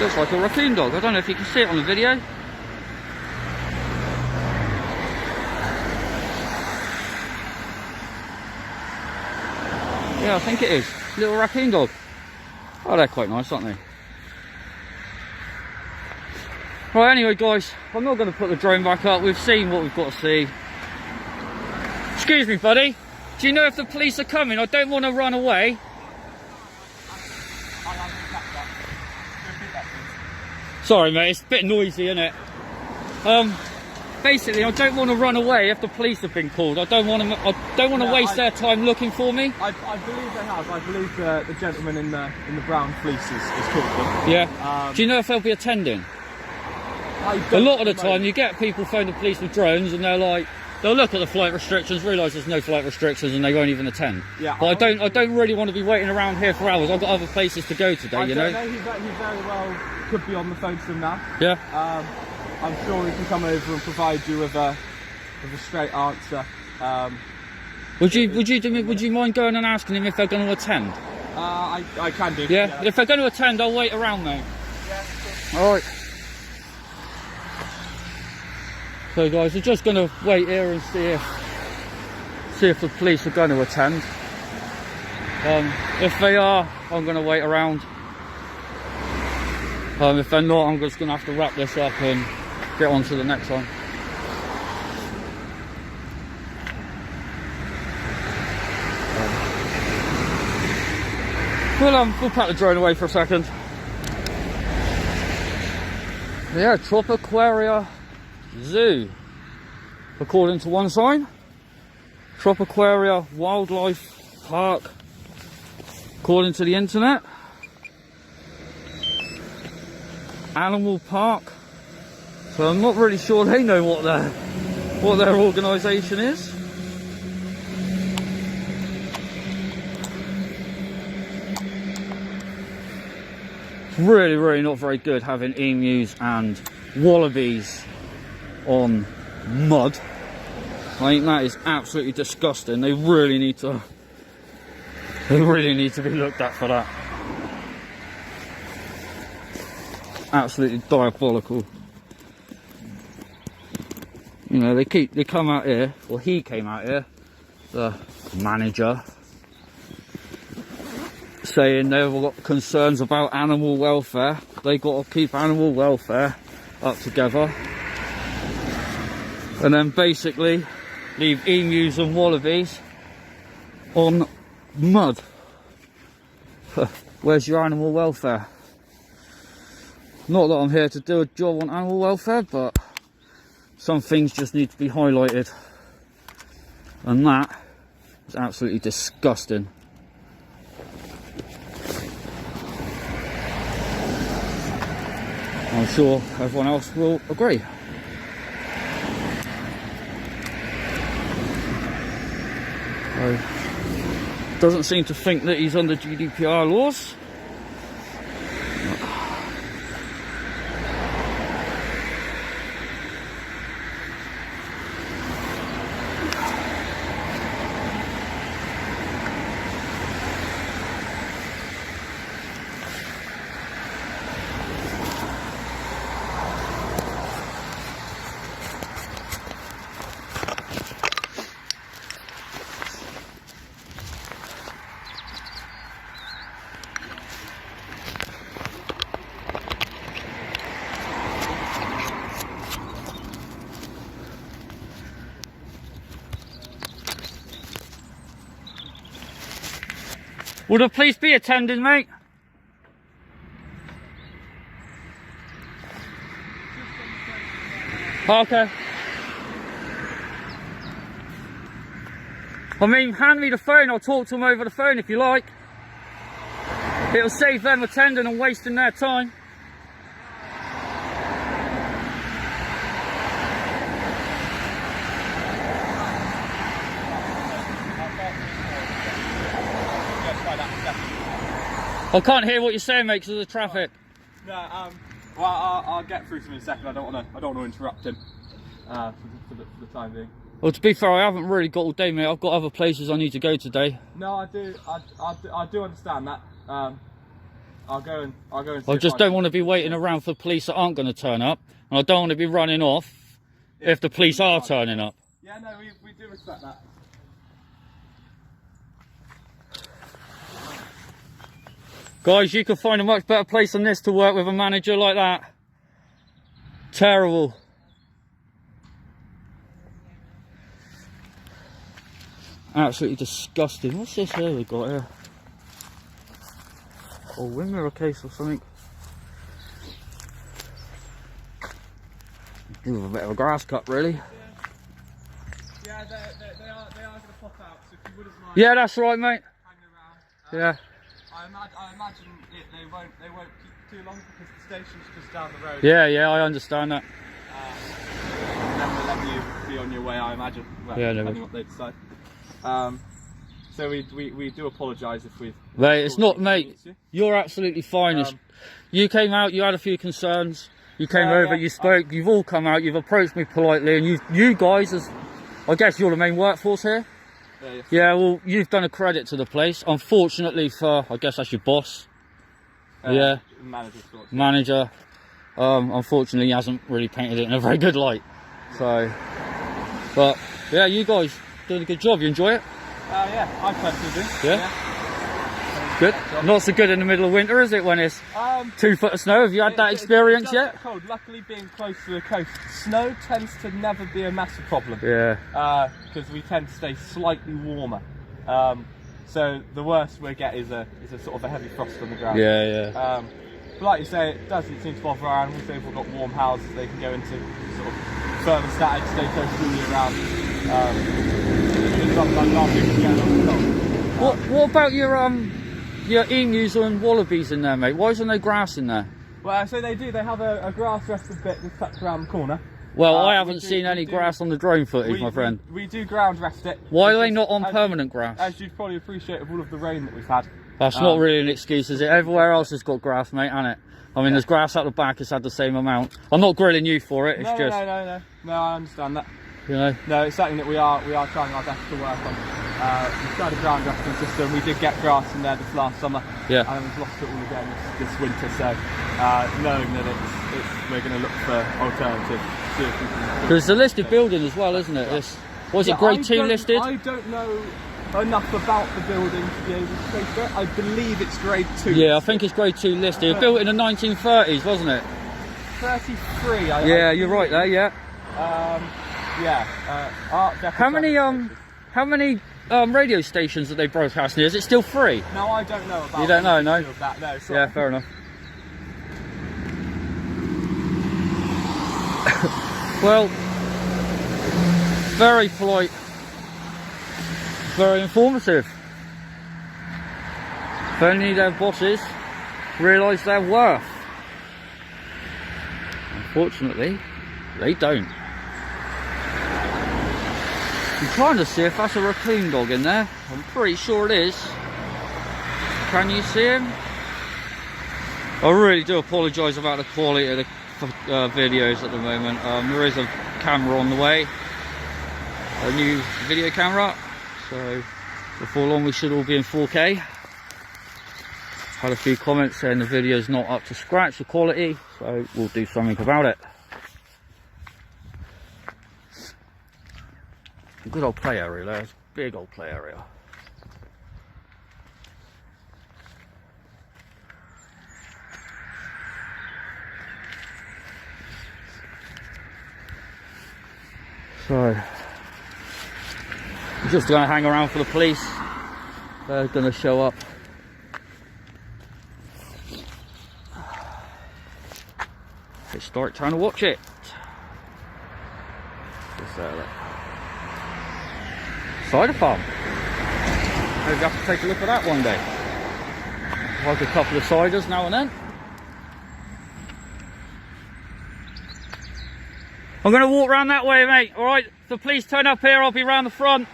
A: Looks like a raccoon dog. I don't know if you can see it on the video. Yeah, I think it is. Little raccoon dog. Oh, they're quite nice, aren't they? Right, anyway, guys, I'm not going to put the drone back up. We've seen what we've got to see. Excuse me, buddy. Do you know if the police are coming? I don't want to run away. Sorry, mate, it's a bit noisy, isn't it? Basically, I don't want to run away if the police have been called. I don't want to waste their time looking for me.
C: I believe they have. I believe the gentleman in the brown fleece is called them.
A: Yeah. Do you know if they'll be attending? A lot of the time, you get people phone the police with drones, and they'll look at the flight restrictions, realise there's no flight restrictions, and they won't even attend. Yeah. But I don't really want to be waiting around here for hours. I've got other places to go today. You know.
C: He very well could be on the phone to them now.
A: Yeah.
C: I'm sure he can come over and provide you with a straight answer.
A: Would you mind going and asking him if they're going to attend?
C: I can do.
A: Yeah. If they're going to attend, I'll wait around, mate. Yeah. All right. So, guys, we're just going to wait here and see if the police are going to attend. If they are, I'm going to wait around. If they're not, I'm just going to have to wrap this up and get on to the next one. We'll pack the drone away for a second. Yeah, Tropiquaria Zoo. According to one sign, Tropiquaria Wildlife Park. According to the internet, Animal Park. So I'm not really sure they know what their organisation is. It's really not very good having emus and wallabies on mud. I think that is absolutely disgusting. They really need to be looked at for that. Absolutely diabolical. You know, they come out here, or he came out here, the manager, saying they've got concerns about animal welfare. They got to keep animal welfare up together, and then basically leave emus and wallabies on mud. Where's your animal welfare? Not that I'm here to do a job on animal welfare, but some things just need to be highlighted, and that is absolutely disgusting. I'm sure everyone else will agree. So, doesn't seem to think that he's under GDPR laws. Will the police be attending, mate? Okay. I mean, hand me the phone, I'll talk to them over the phone if you like. It'll save them attending and wasting their time. I can't hear what you're saying, mate, because of the traffic.
C: No, well, I'll get through to him in a second. I don't want to interrupt him for the time being.
A: Well, to be fair, I haven't really got all day, mate. I've got other places I need to go today.
C: No, I do understand that. I'll go and see
A: I
C: if
A: just don't want to be waiting around for police that aren't going to turn up, and I don't want to be running off if the police are turning up.
C: Yeah, no, we do respect that.
A: Guys, you could find a much better place than this to work with a manager like that. Terrible. Absolutely disgusting. What's this here we got here? A wind mirror case or something. Ooh, a bit of a grass cut, really.
C: Yeah, they are going to pop out, so if you wouldn't mind.
A: Yeah, that's right, mate.
C: Hanging around.
A: Yeah.
C: I imagine they won't keep too long because the station's just down the road.
A: Yeah, I understand that.
C: Let you be on your way, I imagine. Well,
A: Yeah,
C: depending what they decide. So we do apologise if we've...
A: Mate, it's not, mate. You're absolutely fine. You came out, you had a few concerns. You came over, you spoke, you've all come out, you've approached me politely, and you guys, as I guess you're the main workforce here. Yeah, well, you've done a credit to the place. Unfortunately for, I guess that's your boss. Yeah. Manager. Unfortunately, he hasn't really painted it in a very good light. So, but yeah, you guys doing a good job. You enjoy it?
C: Yeah, I personally do.
A: Yeah. Good. Not so good in the middle of winter, is it? When it's 2 foot of snow. Have you had that experience
C: it does
A: yet?
C: get cold. Luckily, being close to the coast, snow tends to never be a massive problem.
A: Yeah.
C: Because we tend to stay slightly warmer. So the worst we get is a sort of a heavy frost on the ground.
A: Yeah.
C: But like you say, it doesn't seem to bother our animals. They've all got warm houses they can go into, sort of thermostatic, stay close all year round. Sometimes our people get on the cold.
A: What about your emus and wallabies in there, mate? Why isn't there grass in there?
C: Well, so they do. They have a grass rested bit that's tucked around the corner.
A: Well, I haven't seen any grass on the drone footage, my friend.
C: We do ground rest it.
A: Why are they not on permanent grass?
C: As you'd probably appreciate with all of the rain that we've had.
A: That's not really an excuse, is it? Everywhere else has got grass, mate, hasn't it? I mean, there's grass out the back, it's had the same amount. I'm not grilling you for it, it's just...
C: No, I understand that.
A: You know?
C: No, it's something that we are trying our best to work on. We've tried a ground resting system. We did get grass in there this last summer.
A: Yeah.
C: And we've lost it all again this winter, so knowing that we're going to look for alternatives.
A: Because it's a listed building as well, isn't it? Was it grade 2 listed?
C: I don't know enough about the building to be able to say for it. I believe it's grade 2.
A: Yeah, I think it's grade 2 listed. It was built in the 1930s, wasn't it?
C: 33.
A: Yeah, you're right there. Yeah. How many radio stations that they broadcast near? Is it still free?
C: No, I don't know about.
A: You don't know, no?
C: That. No, sorry.
A: Yeah, fair enough. Well, very polite, very informative. If only their bosses realise their worth. Unfortunately, they don't. I'm trying to see if that's a raccoon dog in there. I'm pretty sure it is. Can you see him? I really do apologise about the quality of the videos at the moment. There is a camera on the way, a new video camera, so before long we should all be in 4K. Had a few comments saying the video's not up to scratch, the quality, so we'll do something about it. Good old play area there, it's a big old play area. So, I'm just going to hang around for the police. They're going to show up. Historic time to watch it. Just cider farm. Maybe have to take a look at that one day. Like a couple of ciders now and then. I'm going to walk round that way, mate. All right, if the police turn up here, I'll be round the front.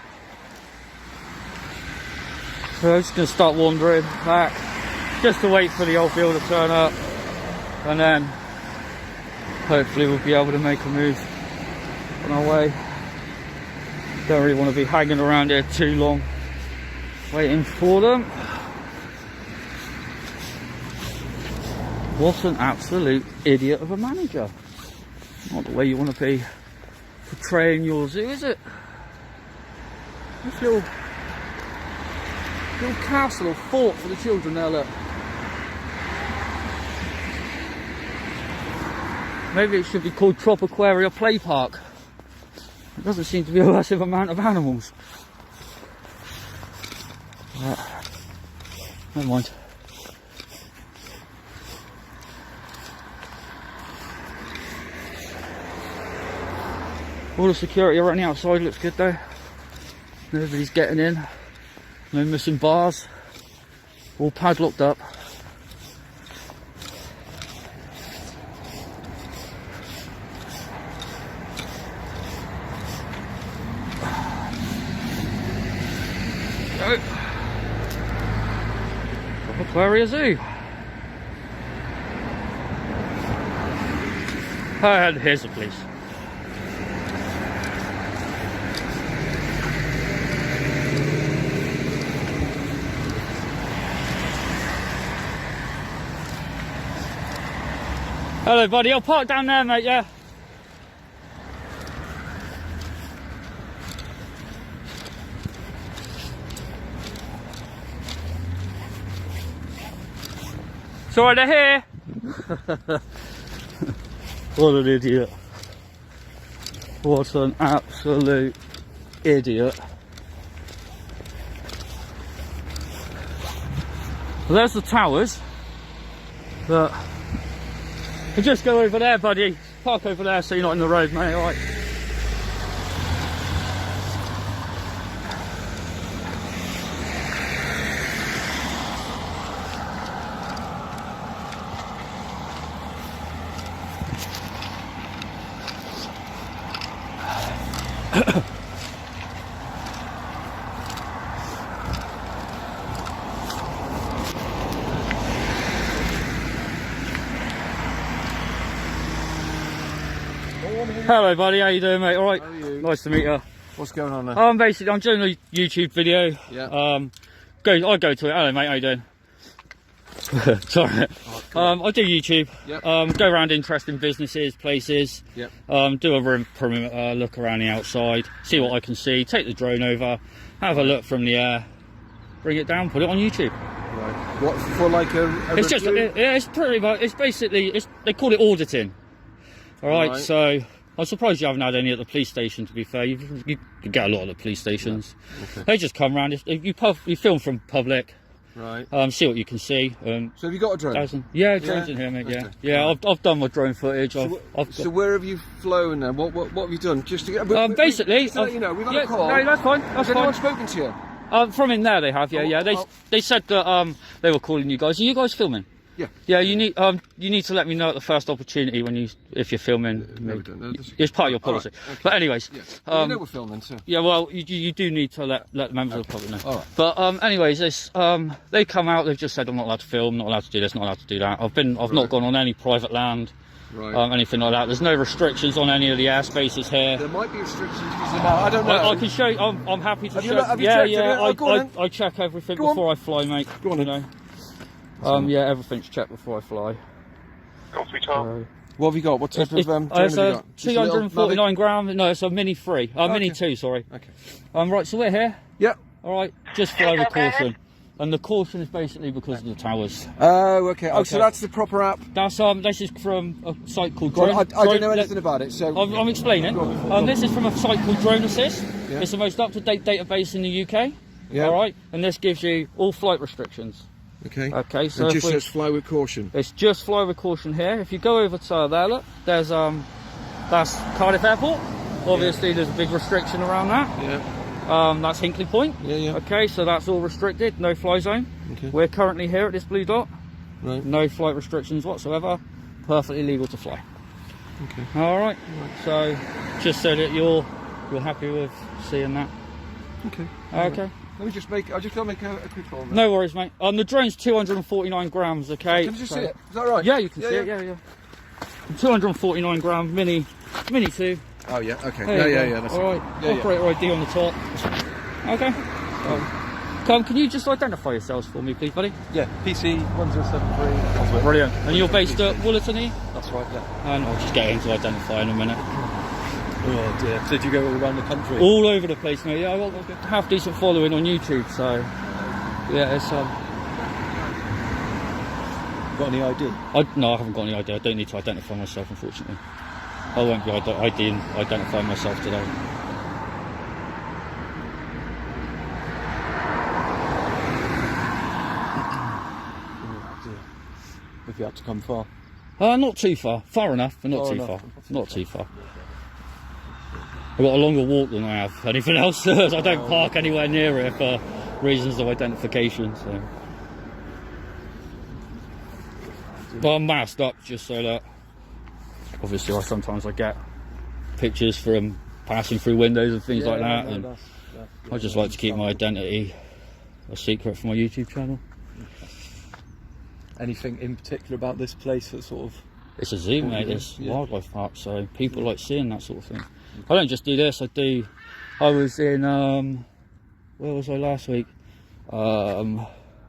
A: So I'm just going to start wandering back, just to wait for the old bill to turn up, and then hopefully we'll be able to make a move on our way. Don't really want to be hanging around here too long, waiting for them. What an absolute idiot of a manager. Not the way you want to be portraying your zoo, is it? This little castle or fort for the children there, look. Maybe it should be called Tropiquaria Play Park. It doesn't seem to be a massive amount of animals. Never mind. All the security around the outside looks good though. Nobody's getting in. No missing bars. All padlocked up. Tropiquaria Zoo. And here's the police. Hello buddy, I'll park down there mate, yeah? Sorry, they're here. What an idiot. What an absolute idiot. Well, there's the towers. But you just go over there, buddy. Park over there so you're not in the road, mate, alright? Hello buddy, how you doing mate? Alright?
G: How are you?
A: Nice to meet you.
G: What's going on there?
A: Basically I'm doing a YouTube video.
G: Yeah.
A: I go to it. Hello mate, how you doing? Sorry. I do YouTube.
G: Yep.
A: Go around interesting businesses, places.
G: Yep.
A: Do a room perimeter, look around the outside, see what I can see, take the drone over, have a look from the air, bring it down, put it on YouTube.
G: Right. What for? Like a
A: It's just,
G: review?
A: yeah, it's pretty much, it's basically, they call it auditing. Alright,
G: Right.
A: so I'm surprised you haven't had any at the police station, to be fair. You get a lot at the police stations.
G: Yeah. Okay.
A: They just come around, you film from public,
G: Right.
A: see what you can see.
G: So have you got a drone?
A: Yeah, drones in here, mate, yeah.
G: Okay.
A: Yeah, I've done my drone footage.
G: So where have you flown then? What have you done? Just to get.
A: Basically,
G: just to let you know, we've had
A: yeah,
G: a call.
A: no, that's fine. That's
G: Has anyone
A: fine.
G: spoken to you?
A: From in there, they have. Yeah,
G: Oh,
A: yeah. They said that they were calling you guys. Are you guys filming? Yeah, you need to let me know at the first opportunity if you're filming.
G: No, we don't. No,
A: It's part of your policy.
G: All right, okay.
A: But anyways,
G: Yeah. Well, you know we're filming, so.
A: yeah, well, you do need to let the members of the public know.
G: All right.
A: But anyways, they come out. They've just said I'm not allowed to film, not allowed to do this, not allowed to do that. I've not gone on any private land,
G: Right.
A: anything like that. There's no restrictions on any of the airspaces here.
G: There might be restrictions because I don't know.
A: I can show you. I'm happy to
G: Have you
A: show.
G: looked- have you
A: Yeah,
G: checked it?
A: yeah.
G: Oh, go on then.
A: I check everything
G: Go on.
A: before I fly, mate.
G: Go on
A: you
G: then.
A: know. Yeah, everything's checked before I fly.
G: What have you got? What type of
A: It's
G: drone have you
A: a
G: got? Just a little
A: 249 gram. No, it's a Mini 3. Mini 2, sorry.
G: Okay.
A: Right, so we're here.
G: Yeah.
A: All right, just fly with caution. And the caution is basically because of the towers.
G: Oh, okay. Oh, so
A: Okay.
G: that's the proper app.
A: This is from a site called
G: Well,
A: Drone.
G: I don't know anything about it, so.
A: I'm explaining. This is from a site called Drone Assist.
G: Yeah.
A: It's the most up-to-date database in the UK.
G: Yeah.
A: All right, and this gives you all flight restrictions.
G: Okay.
A: Okay, so
G: It
A: if
G: just
A: we-
G: says fly with caution.
A: It's just fly with caution here. If you go over to there, look, that's Cardiff Airport. Obviously, there's a big restriction around that.
G: Yeah.
A: That's Hinkley Point.
G: Yeah, yeah.
A: Okay, so that's all restricted, no fly zone.
G: Okay.
A: We're currently here at this blue dot.
G: Right.
A: No flight restrictions whatsoever. Perfectly legal to fly.
G: Okay.
A: All right. So, just so that you're happy with seeing that.
G: Okay.
A: Okay.
G: Let me just make. I just gotta make a quick call.
A: No worries, mate. The drone's 249 grams. Okay.
G: Can you just
A: so-
G: see it? Is that right?
A: Yeah, you can see it. Yeah, yeah. 249 gram mini 2.
G: Oh yeah. Okay.
A: There you go.
G: Yeah. That's
A: all right.
G: Yeah, yeah.
A: Operator ID on the top. Okay. Can you just identify yourselves for me, please, buddy?
H: Yeah, PC 1073.
A: Brilliant. And you're based at Woollerton, are you?
H: That's right, yeah.
A: And I'll just get him to identify in a minute.
H: Oh dear. So did you go all around the country?
A: All over the place, mate. Yeah, I've got a half decent following on YouTube, so yeah, it's
H: Got any ID?
A: No, I haven't got any idea. I don't need to identify myself, unfortunately. I won't be identifying myself today.
H: Oh dear. Have you had to come far?
A: Not too far. Far enough, but not
H: Far
A: too
H: enough,
A: far.
H: but
A: Not too far. I've got a longer walk than I have anything else. I don't park anywhere near it for reasons of identification. So, but I'm masked up just so that obviously sometimes I get pictures from passing through windows and things like that, and I just like to keep my identity a secret for my YouTube channel.
H: Anything in particular about this place that sort of...
A: It's a zoo, mate. It's
H: Yeah.
A: wildlife park, so people like seeing that sort of thing. I don't just do this. I was in where was I last week?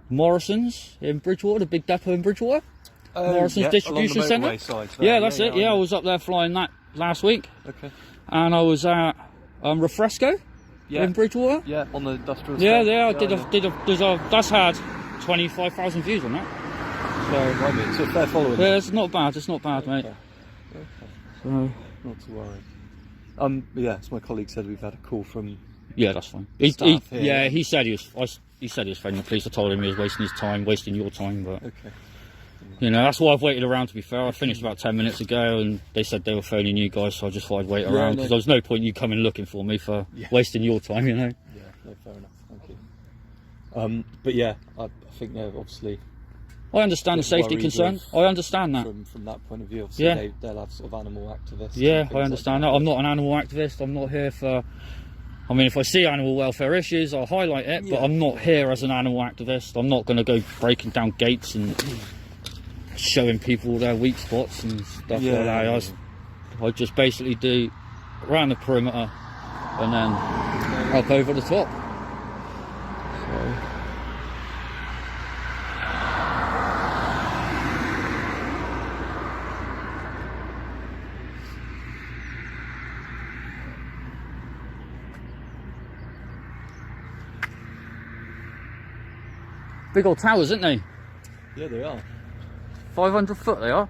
A: Morrison's in Bridgewater, the big depot in Bridgewater. Morrison's distribution centre. Yeah, that's it. Yeah, I was up there flying that last week,
H: Okay.
A: and I was at Refresco in Bridgewater.
H: Yeah, on the industrial
A: Yeah,
H: estate.
A: yeah. That's had 25,000 views on that. So
H: I mean, it's a fair following.
A: yeah, it's not bad. It's not bad, mate.
H: Okay.
A: So
H: Not to worry. Yeah, as my colleague said, we've had a call from...
A: yeah, that's fine.
H: Staff here.
A: He said he was phoning the police. I told him he was wasting his time, wasting your time, but
H: Okay.
A: you know, that's why I've waited around, to be fair. I finished about 10 minutes ago and they said they were phoning you guys, so I just thought I'd wait around, because there was no point you coming looking for me for wasting your time, you know.
H: Yeah, no, fair enough. Thank you. But yeah, I think they're obviously...
A: I understand the safety
H: worried
A: concern.
H: with-
A: I understand that.
H: From that point of view, obviously
A: Yeah.
H: they'll have sort of animal activists.
A: Yeah,
H: and things
A: I understand that. I'm not an animal activist. I'm not here for... I mean, if I see animal welfare issues, I'll highlight it, but
H: Yeah.
A: I'm not here as an animal activist. I'm not going to go breaking down gates and showing people their weak spots and stuff
H: Yeah,
A: like that. I just basically do around the perimeter and then up over the top. So... big old towers, isn't they?
H: Yeah, they are.
A: 500 foot they are.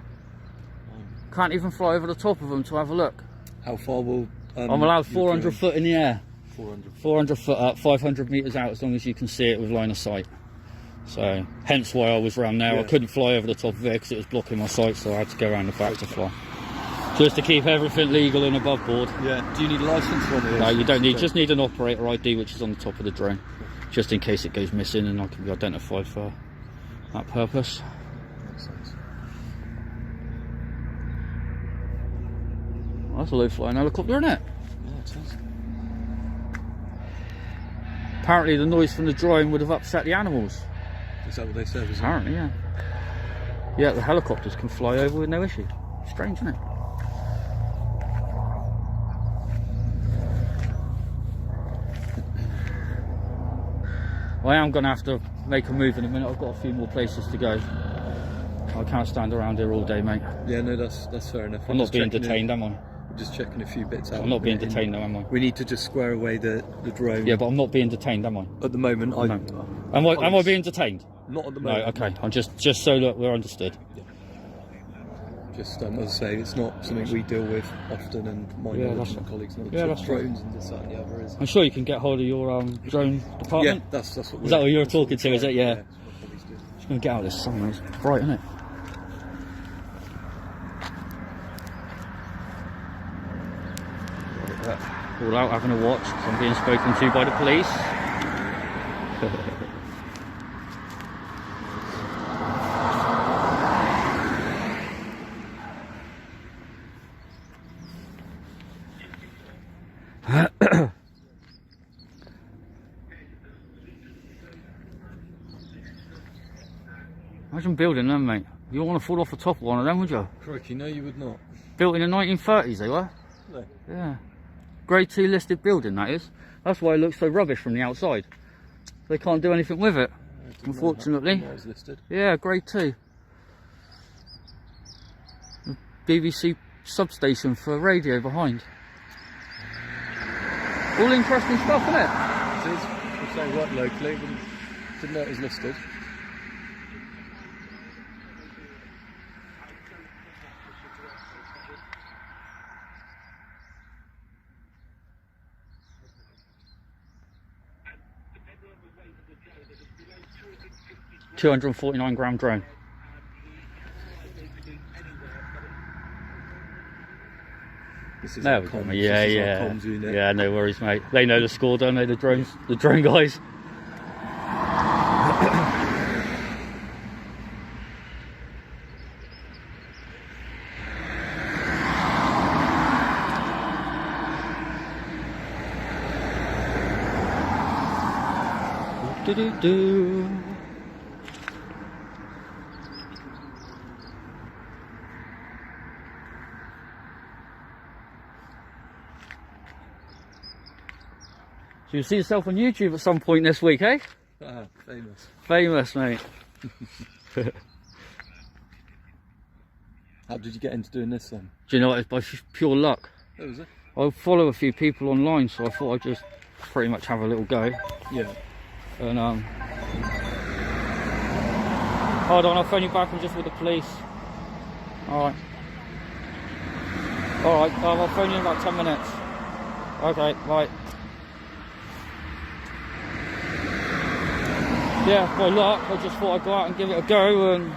A: Can't even fly over the top of them to have a look.
H: How far will...
A: I'm allowed
H: your
A: 400
H: drone-
A: foot in the air.
H: 400.
A: 400 foot up, 500 metres out, as long as you can see it with line of sight. So, hence why I was around there. I
H: Yeah.
A: couldn't fly over the top of it because it was blocking my sight, so I had to go around the back to fly. Just to keep everything legal and above board.
H: Yeah. Do you need a licence for this?
A: No, you don't need, just need an operator ID, which is on the top of the drone. Just in case it goes missing and I can be identified for that purpose.
H: makes sense.
A: Well, that's a low flying helicopter, isn't it?
H: Yeah, it is.
A: Apparently the noise from the drone would have upset the animals.
H: Is that what they said? Was it?
A: Apparently, yeah. Yeah, the helicopters can fly over with no issue. Strange, isn't it? Well, I am going to have to make a move in a minute. I've got a few more places to go. I can't stand around here all day, mate.
H: Yeah, no, that's fair enough.
A: I'm not being detained, am I?
H: We're just checking a few bits out.
A: I'm not being detained, though, am I?
H: We need to just square away the drone.
A: Yeah, but I'm not being detained, am I?
H: At the moment,
A: No. Am I being detained?
H: Not at the
A: No,
H: moment.
A: okay. I'm just so that we're understood.
H: Just as I say, it's not something we deal with often, and my
A: Yeah,
H: knowledge
A: that's
H: and colleagues' knowledge
A: yeah,
H: of
A: that's
H: drones and this, that, and the other is.
A: I'm sure you can get hold of your drone department.
H: Yeah, that's what.
A: Is that what you're talking to? Is it? Yeah.
H: That's what colleagues do.
A: Just gonna get out of this sun. It's bright, isn't it? All out having a watch because I'm being spoken to by the police. Imagine building them, mate. You don't want to fall off the top of one of them, would you?
H: Crikey, no, you would not.
A: Built in the 1930s, they were.
H: No.
A: Yeah. Grade 2 listed building, that is. That's why it looks so rubbish from the outside. They can't do anything with it, unfortunately.
H: That was listed.
A: Yeah, grade 2. BBC substation for radio behind. All interesting stuff, isn't it?
H: It is. If they work locally, didn't know it was listed.
A: £249 drone.
H: This is
A: There
H: our
A: we go,
H: comms,
A: mate. Yeah,
H: this is our
A: yeah.
H: comms unit.
A: Yeah, no worries, mate. They know the score, don't they? The drone guys. Do-do-do. So you'll see yourself on YouTube at some point this week, eh?
H: Ah, famous.
A: Famous, mate.
H: How did you get into doing this then?
A: Do you know what? It's by pure luck.
H: Oh, was it?
A: I follow a few people online, so I thought I'd just pretty much have a little go.
H: Yeah.
A: And hold on, I'll phone you back. I'm just with the police. Alright. Alright, I'll phone you in about 10 minutes. Okay, right. Yeah, by luck, I just thought I'd go out and give it a go, and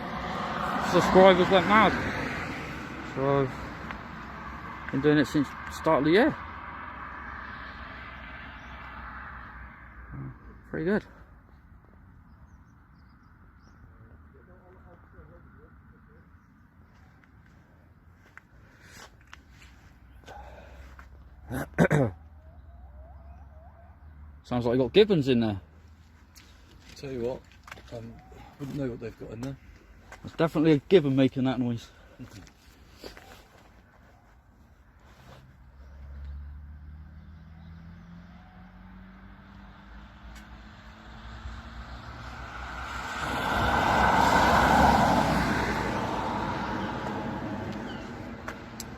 A: subscribers went mad. So I've been doing it since the start of the year. Pretty good. Sounds like you got gibbons in there.
H: Tell you what, wouldn't know what they've got in there.
A: There's definitely a gibbon making that noise.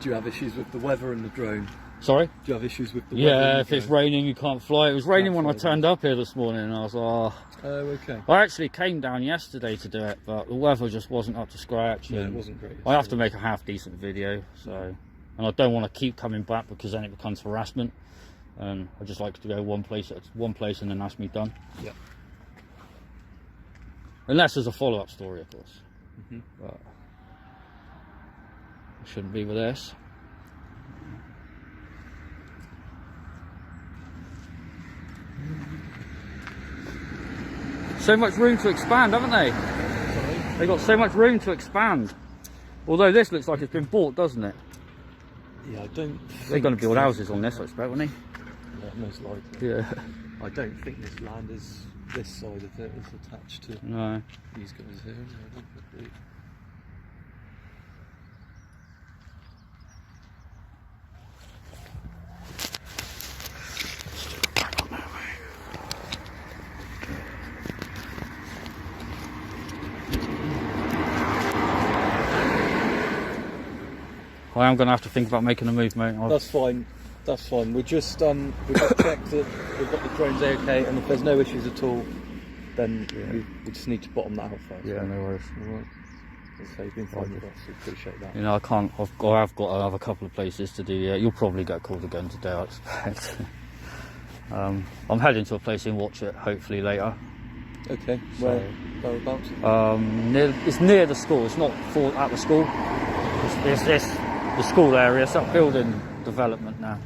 H: Do you have issues with the weather and the drone?
A: Sorry?
H: Do you have issues with the weather?
A: Yeah,
H: and
A: if
H: the
A: it's
H: drone?
A: raining you can't fly. It was raining
H: Can't
A: when I
H: fly,
A: turned up here this morning and I was like, oh.
H: Oh, okay.
A: I actually came down yesterday to do it, but the weather just wasn't up to scratch.
H: No, it
A: and
H: wasn't great.
A: I have to make a half decent video, so, and I don't want to keep coming back because then it becomes harassment. And I just like to go one place and then that's me done.
H: Yeah.
A: Unless there's a follow-up story, of course.
H: Mm-hmm.
A: But it shouldn't be with this. So much room to expand, haven't they?
H: Sorry?
A: They've got so much room to expand. Although this looks like it's been bought, doesn't it?
H: Yeah, I don't.
A: They're going to build houses on this, I expect, won't they?
H: Yeah, most likely.
A: Yeah.
H: I don't think this land is, this side of it is attached to
A: No.
H: these guys here. I don't believe.
A: I am going to have to think about making a move, mate.
H: That's fine. That's fine. We just checked that we've got the drones okay, and if there's no issues at all, then we just need to bottom that out first.
A: Yeah, no worries.
H: All right. As I say, you've been fine with us. We appreciate that.
A: You know, I can't. I've got another couple of places to do. Yeah, you'll probably get called again today, I expect. I'm heading to a place in Watchet, hopefully later.
H: Okay.
A: So,
H: Whereabouts?
A: It's near the school. It's not at the school. It's the school area. It's that building development now.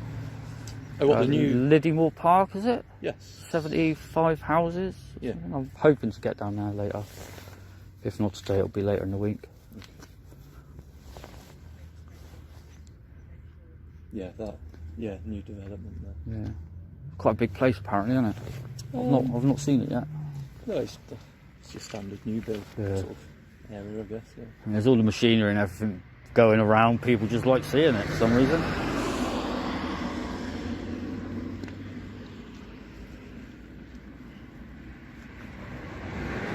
H: Oh, what, the new...
A: Liddymore Park, is it?
H: Yes.
A: 75 houses.
H: Yeah.
A: I'm hoping to get down there later. If not today, it'll be later in the week.
H: Yeah, new development there.
A: Yeah. Quite a big place apparently, isn't it? I've not seen it yet.
H: No, it's your standard new build sort of area, I guess. Yeah.
A: And there's all the machinery and everything going around. People just like seeing it for some reason.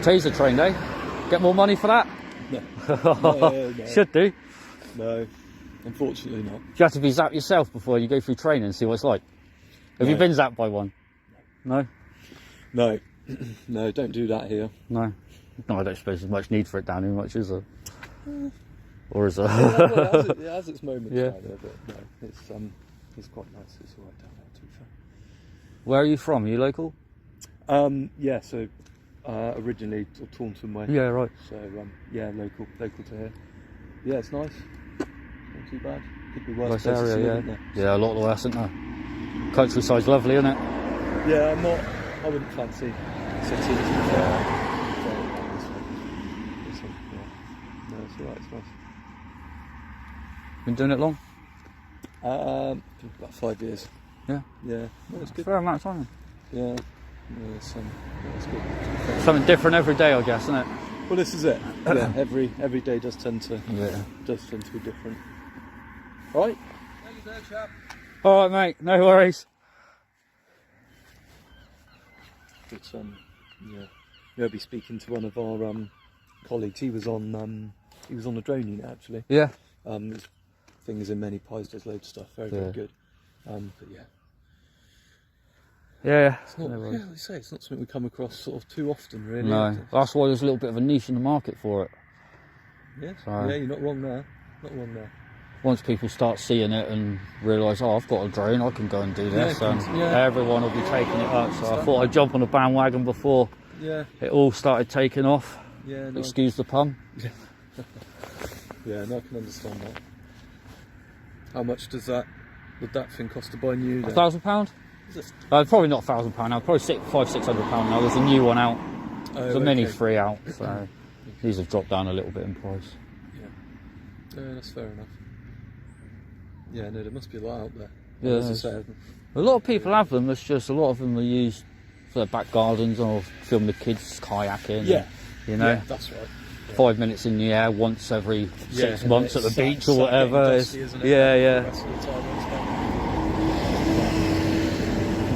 A: Taser train, eh? Get more money for that?
H: No. No.
A: Should do.
H: No, unfortunately not.
A: You have to be zapped yourself before you go through training and see what it's like. Have you been zapped by one? No?
H: No. No, don't do that here.
A: No. No, I don't suppose there's much need for it down here, much, is there? Or is there?
H: Well, it has its moments,
A: Yeah.
H: either, but no, it's quite nice. It's all right down there, to be fair.
A: Where are you from? Are you local?
H: Yeah, so originally Taunton way.
A: Yeah, right.
H: So yeah, local to here. Yeah, it's nice. Not too bad. Could be worse
A: Nice
H: places to
A: area,
H: live,
A: yeah.
H: isn't there?
A: Yeah, a lot of the way, isn't there? Countryside's lovely, isn't it?
H: Yeah, I wouldn't fancy cities. No, it's alright, it's nice.
A: Been doing it long?
H: About 5 years.
A: Yeah.
H: Yeah, no, it's good.
A: Fair amount of time.
H: Yeah, no, it's good.
A: Something different every day, I guess, isn't it?
H: Well, this is it. Yeah, every day does tend to be different. All right.
A: All right, mate. No worries.
H: But yeah, we'll be speaking to one of our colleagues. He was on the drone unit actually.
A: Yeah.
H: His fingers in many pies, does loads of stuff. Very good. But yeah.
A: Yeah.
H: It's not, like I say, it's not something we come across sort of too often, really.
A: No. That's why there's a little bit of a niche in the market for it.
H: Yeah.
A: So,
H: yeah, you're not wrong there. Not wrong there.
A: Once people start seeing it and realise, oh, I've got a drone, I can go and do this, and
H: yeah.
A: everyone will be taking it up. So I thought I'd jump on the bandwagon before it all started taking off.
H: Yeah. No.
A: Excuse the pun.
H: Yeah, no, I can understand that. How much would that thing cost to buy new? Then?
A: £1,000? Probably not £1,000 now. Probably £600 now. There's a new one out. There's a Mini 3 out. So these have dropped down a little bit in price.
H: Yeah. No, that's fair enough. Yeah, no, there must be a lot out there.
A: Yeah,
H: as I said.
A: a lot of people have them. It's just a lot of them are used for their back gardens or film the kids kayaking.
H: Yeah.
A: You know.
H: Yeah, that's right.
A: 5 minutes in the air once every 6 months at the beach or
H: getting
A: whatever.
H: dusty, isn't it?
A: Yeah.
H: The rest of the time,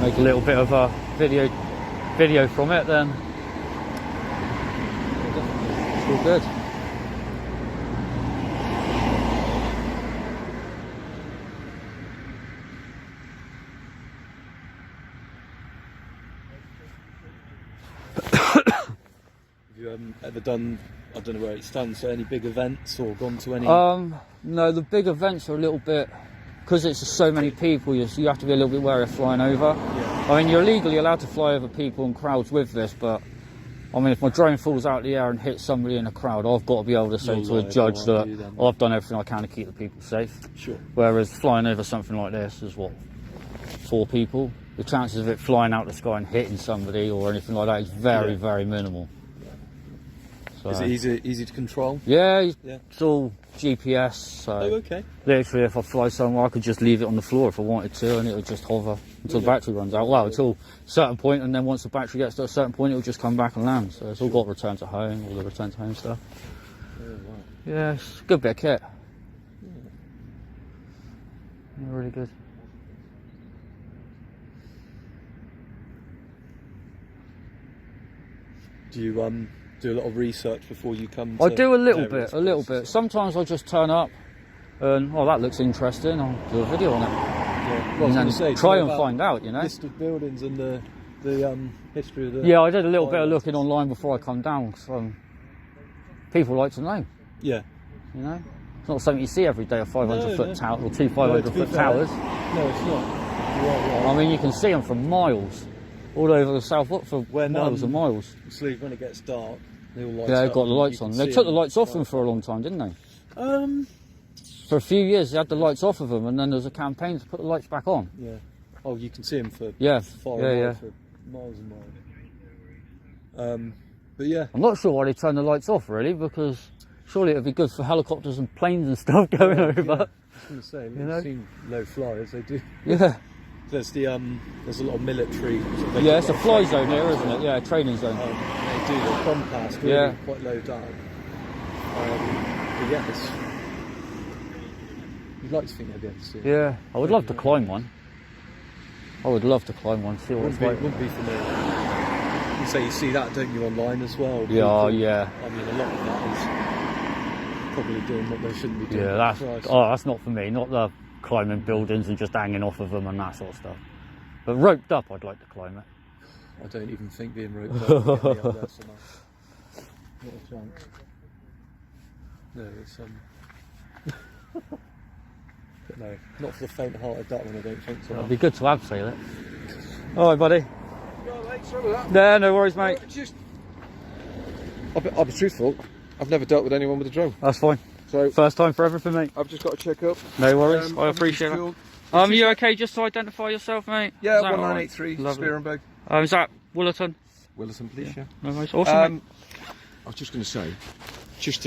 H: it's
A: Make a little bit of a video from it, then it's all good.
H: Have you ever done, I don't know where it stands, so any big events or gone to any?
A: No, the big events are a little bit, because it's just so many people, you have to be a little bit wary of flying over.
H: Yeah.
A: I mean, you're legally allowed to fly over people and crowds with this, but I mean, if my drone falls out of the air and hits somebody in a crowd, I've got to be able to say to a judge that I've done everything I can to keep the people safe.
H: Sure.
A: Whereas flying over something like this is 4 people. The chances of it flying out the sky and hitting somebody or anything like that is very, very minimal. So So.
H: Is it easy to control?
A: Yeah,
H: Yeah.
A: it's all GPS. So
H: Oh, okay.
A: literally, if I fly somewhere, I could just leave it on the floor if I wanted to, and it would just hover until the battery runs out. Well, until a certain point, and then once the battery gets to a certain point, it will just come back and land. So it's all got return to home, all the return to home stuff.
H: Oh, wow.
A: Yeah, it's a good bit of kit. Yeah, really good.
H: Do you do a lot of research before you come?
A: I
H: to
A: do a little
H: various
A: bit, a little
H: places?
A: bit. Sometimes I just turn up and, oh, that looks interesting, I'll do a video on it.
H: Yeah. Well, I was
A: And
H: going
A: then
H: to say,
A: try
H: do you
A: and
H: know about
A: find out, you know.
H: listed buildings and the history of the.
A: Yeah, I did a little bit of
H: islands.
A: looking online before I come down, because people like to know,
H: Yeah.
A: you know. It's not something you see every day, a 500-foot
H: No.
A: tower, or two
H: No,
A: 500-foot
H: to be fair,
A: towers.
H: No, it's not. You are right.
A: I mean, you can see them from miles, all over the south, for
H: When,
A: miles and miles.
H: Sleeve when it gets dark, they all light
A: Yeah, they've
H: up
A: got the
H: and
A: lights
H: you can
A: on. They
H: see
A: took the
H: them.
A: lights off them for a long time, didn't they?
H: Um.
A: For a few years, they had the lights off of them, and then there was a campaign to put the lights back on.
H: Yeah. Oh, you can see them for
A: Yeah,
H: far
A: yeah,
H: away
A: yeah.
H: for miles and miles. But yeah.
A: I'm not sure why they turned the lights off, really, because surely it would be good for helicopters and planes and stuff going over.
H: Yeah. I was going to say,
A: You
H: you've
A: know?
H: seen low flyers, they do.
A: Yeah,
H: There's there's a lot of military. Sort of,
A: yeah, it's a fly zone here, isn't it? Yeah, training zone.
H: They do the compass really
A: Yeah.
H: quite low down. But yeah, you'd like to think they'd be able to see it.
A: Yeah, I would love to climb one. I would love to climb one, see what it's like.
H: Wouldn't be for me. You say you see that, don't you, online as well?
A: Yeah,
H: People-
A: yeah.
H: I mean, a lot of that is probably doing what they shouldn't be doing.
A: Yeah,
H: Christ.
A: that's not for me. Not the climbing buildings and just hanging off of them and that sort of stuff. But roped up, I'd like to climb it.
H: I don't even think being roped up would get me up there so much. Not a chance. No, it's but no, not for the faint-hearted. That one, I don't think so.
A: It'd be good to abseil it. All right, buddy.
G: No, mate, sorry about that.
A: Yeah, no worries, mate.
G: Just, I'll be truthful. I've never dealt with anyone with a drone,
A: That's fine.
G: so
A: First time for everything, mate.
G: I've just got to check up.
A: No worries. I
G: everything's
A: appreciate
G: cool.
A: it. You okay just to identify yourself, mate?
G: Yeah,
A: Is that all right?
G: 1983,
A: Lovely.
G: Spearenburg.
A: Is that Willerton?
G: Willerton, please, yeah.
A: No worries. Awesome, mate.
G: I was just going to say, just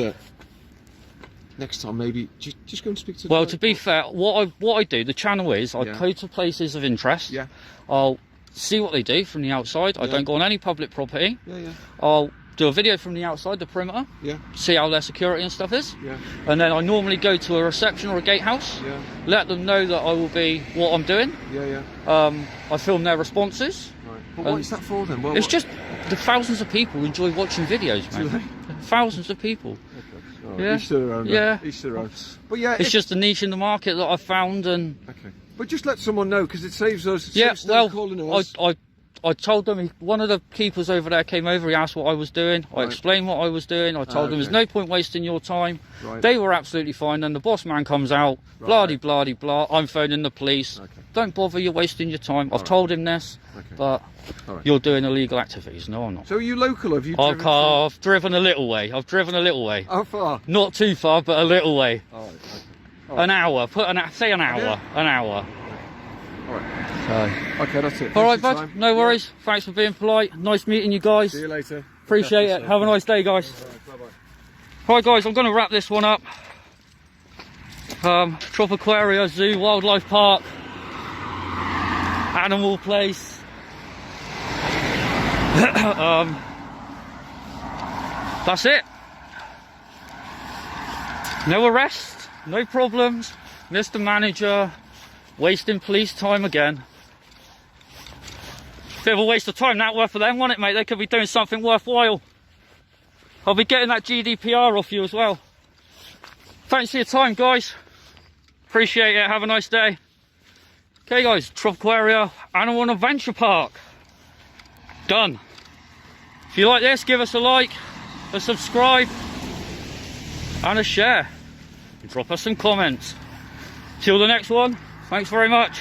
G: next time maybe just go and speak to.
A: Well,
G: the
A: to be fair, what I do, the channel is I
G: Yeah.
A: go to places of interest.
G: Yeah.
A: I'll see what they do from the outside. I
G: Yeah.
A: don't go on any public property.
G: Yeah,
A: I'll do a video from the outside, the perimeter,
G: yeah,
A: see how their security and stuff is.
G: yeah,
A: And then I normally go to a reception or a gatehouse,
G: yeah,
A: let them know that I will be what I'm doing.
G: yeah, yeah.
A: I film their responses.
G: Right. But what is that for then? Well,
A: It's just the thousands of people enjoy watching videos,
G: Do
A: man. Thousands of people. Yeah.
G: Each to their own.
A: Yeah.
G: Each to their own. But yeah,
A: It's just a niche in the market that I've found, and
G: okay. But just let someone know because it saves us.
A: yeah,
G: saves them
A: well,
G: calling us.
A: I told them, one of the keepers over there came over, he asked what I was doing, I
G: Right.
A: explained what I was doing, I told them there's
G: okay.
A: no point wasting your time.
G: Right.
A: They were absolutely fine, then the boss man comes out,
G: Right.
A: blah de blah, I'm phoning the police.
G: Okay.
A: Don't bother, you're wasting your time. I've
G: Alright.
A: told him this,
G: Okay.
A: but
G: Alright.
A: you're doing illegal activities. No, I'm not.
G: So are you local? Have you?
A: I've driven a little way. I've driven a little way.
G: How far?
A: Not too far, but a little way.
G: All right. Okay.
A: An hour. Say an hour.
G: Yeah.
A: An hour.
G: All right.
A: So.
G: Okay, that's it.
A: All right,
G: Thanks for your
A: bud.
G: time.
A: No worries. Thanks for being polite. Nice meeting you guys.
G: See you later.
A: Appreciate it. Have a nice day, guys.
G: Bye-bye.
A: Right, guys, I'm going to wrap this one up. Tropiquaria Zoo, Wildlife Park, Animal Place. That's it. No arrest, no problems. Mr. Manager, wasting police time again. Bit of a waste of time that were for them, wasn't it, mate? They could be doing something worthwhile. I'll be getting that GDPR off you as well. Thanks for your time, guys. Appreciate it. Have a nice day. Okay, guys, Tropiquaria Animal and Adventure Park. Done. If you like this, give us a like, a subscribe, and a share. Drop us some comments. Till the next one, thanks very much.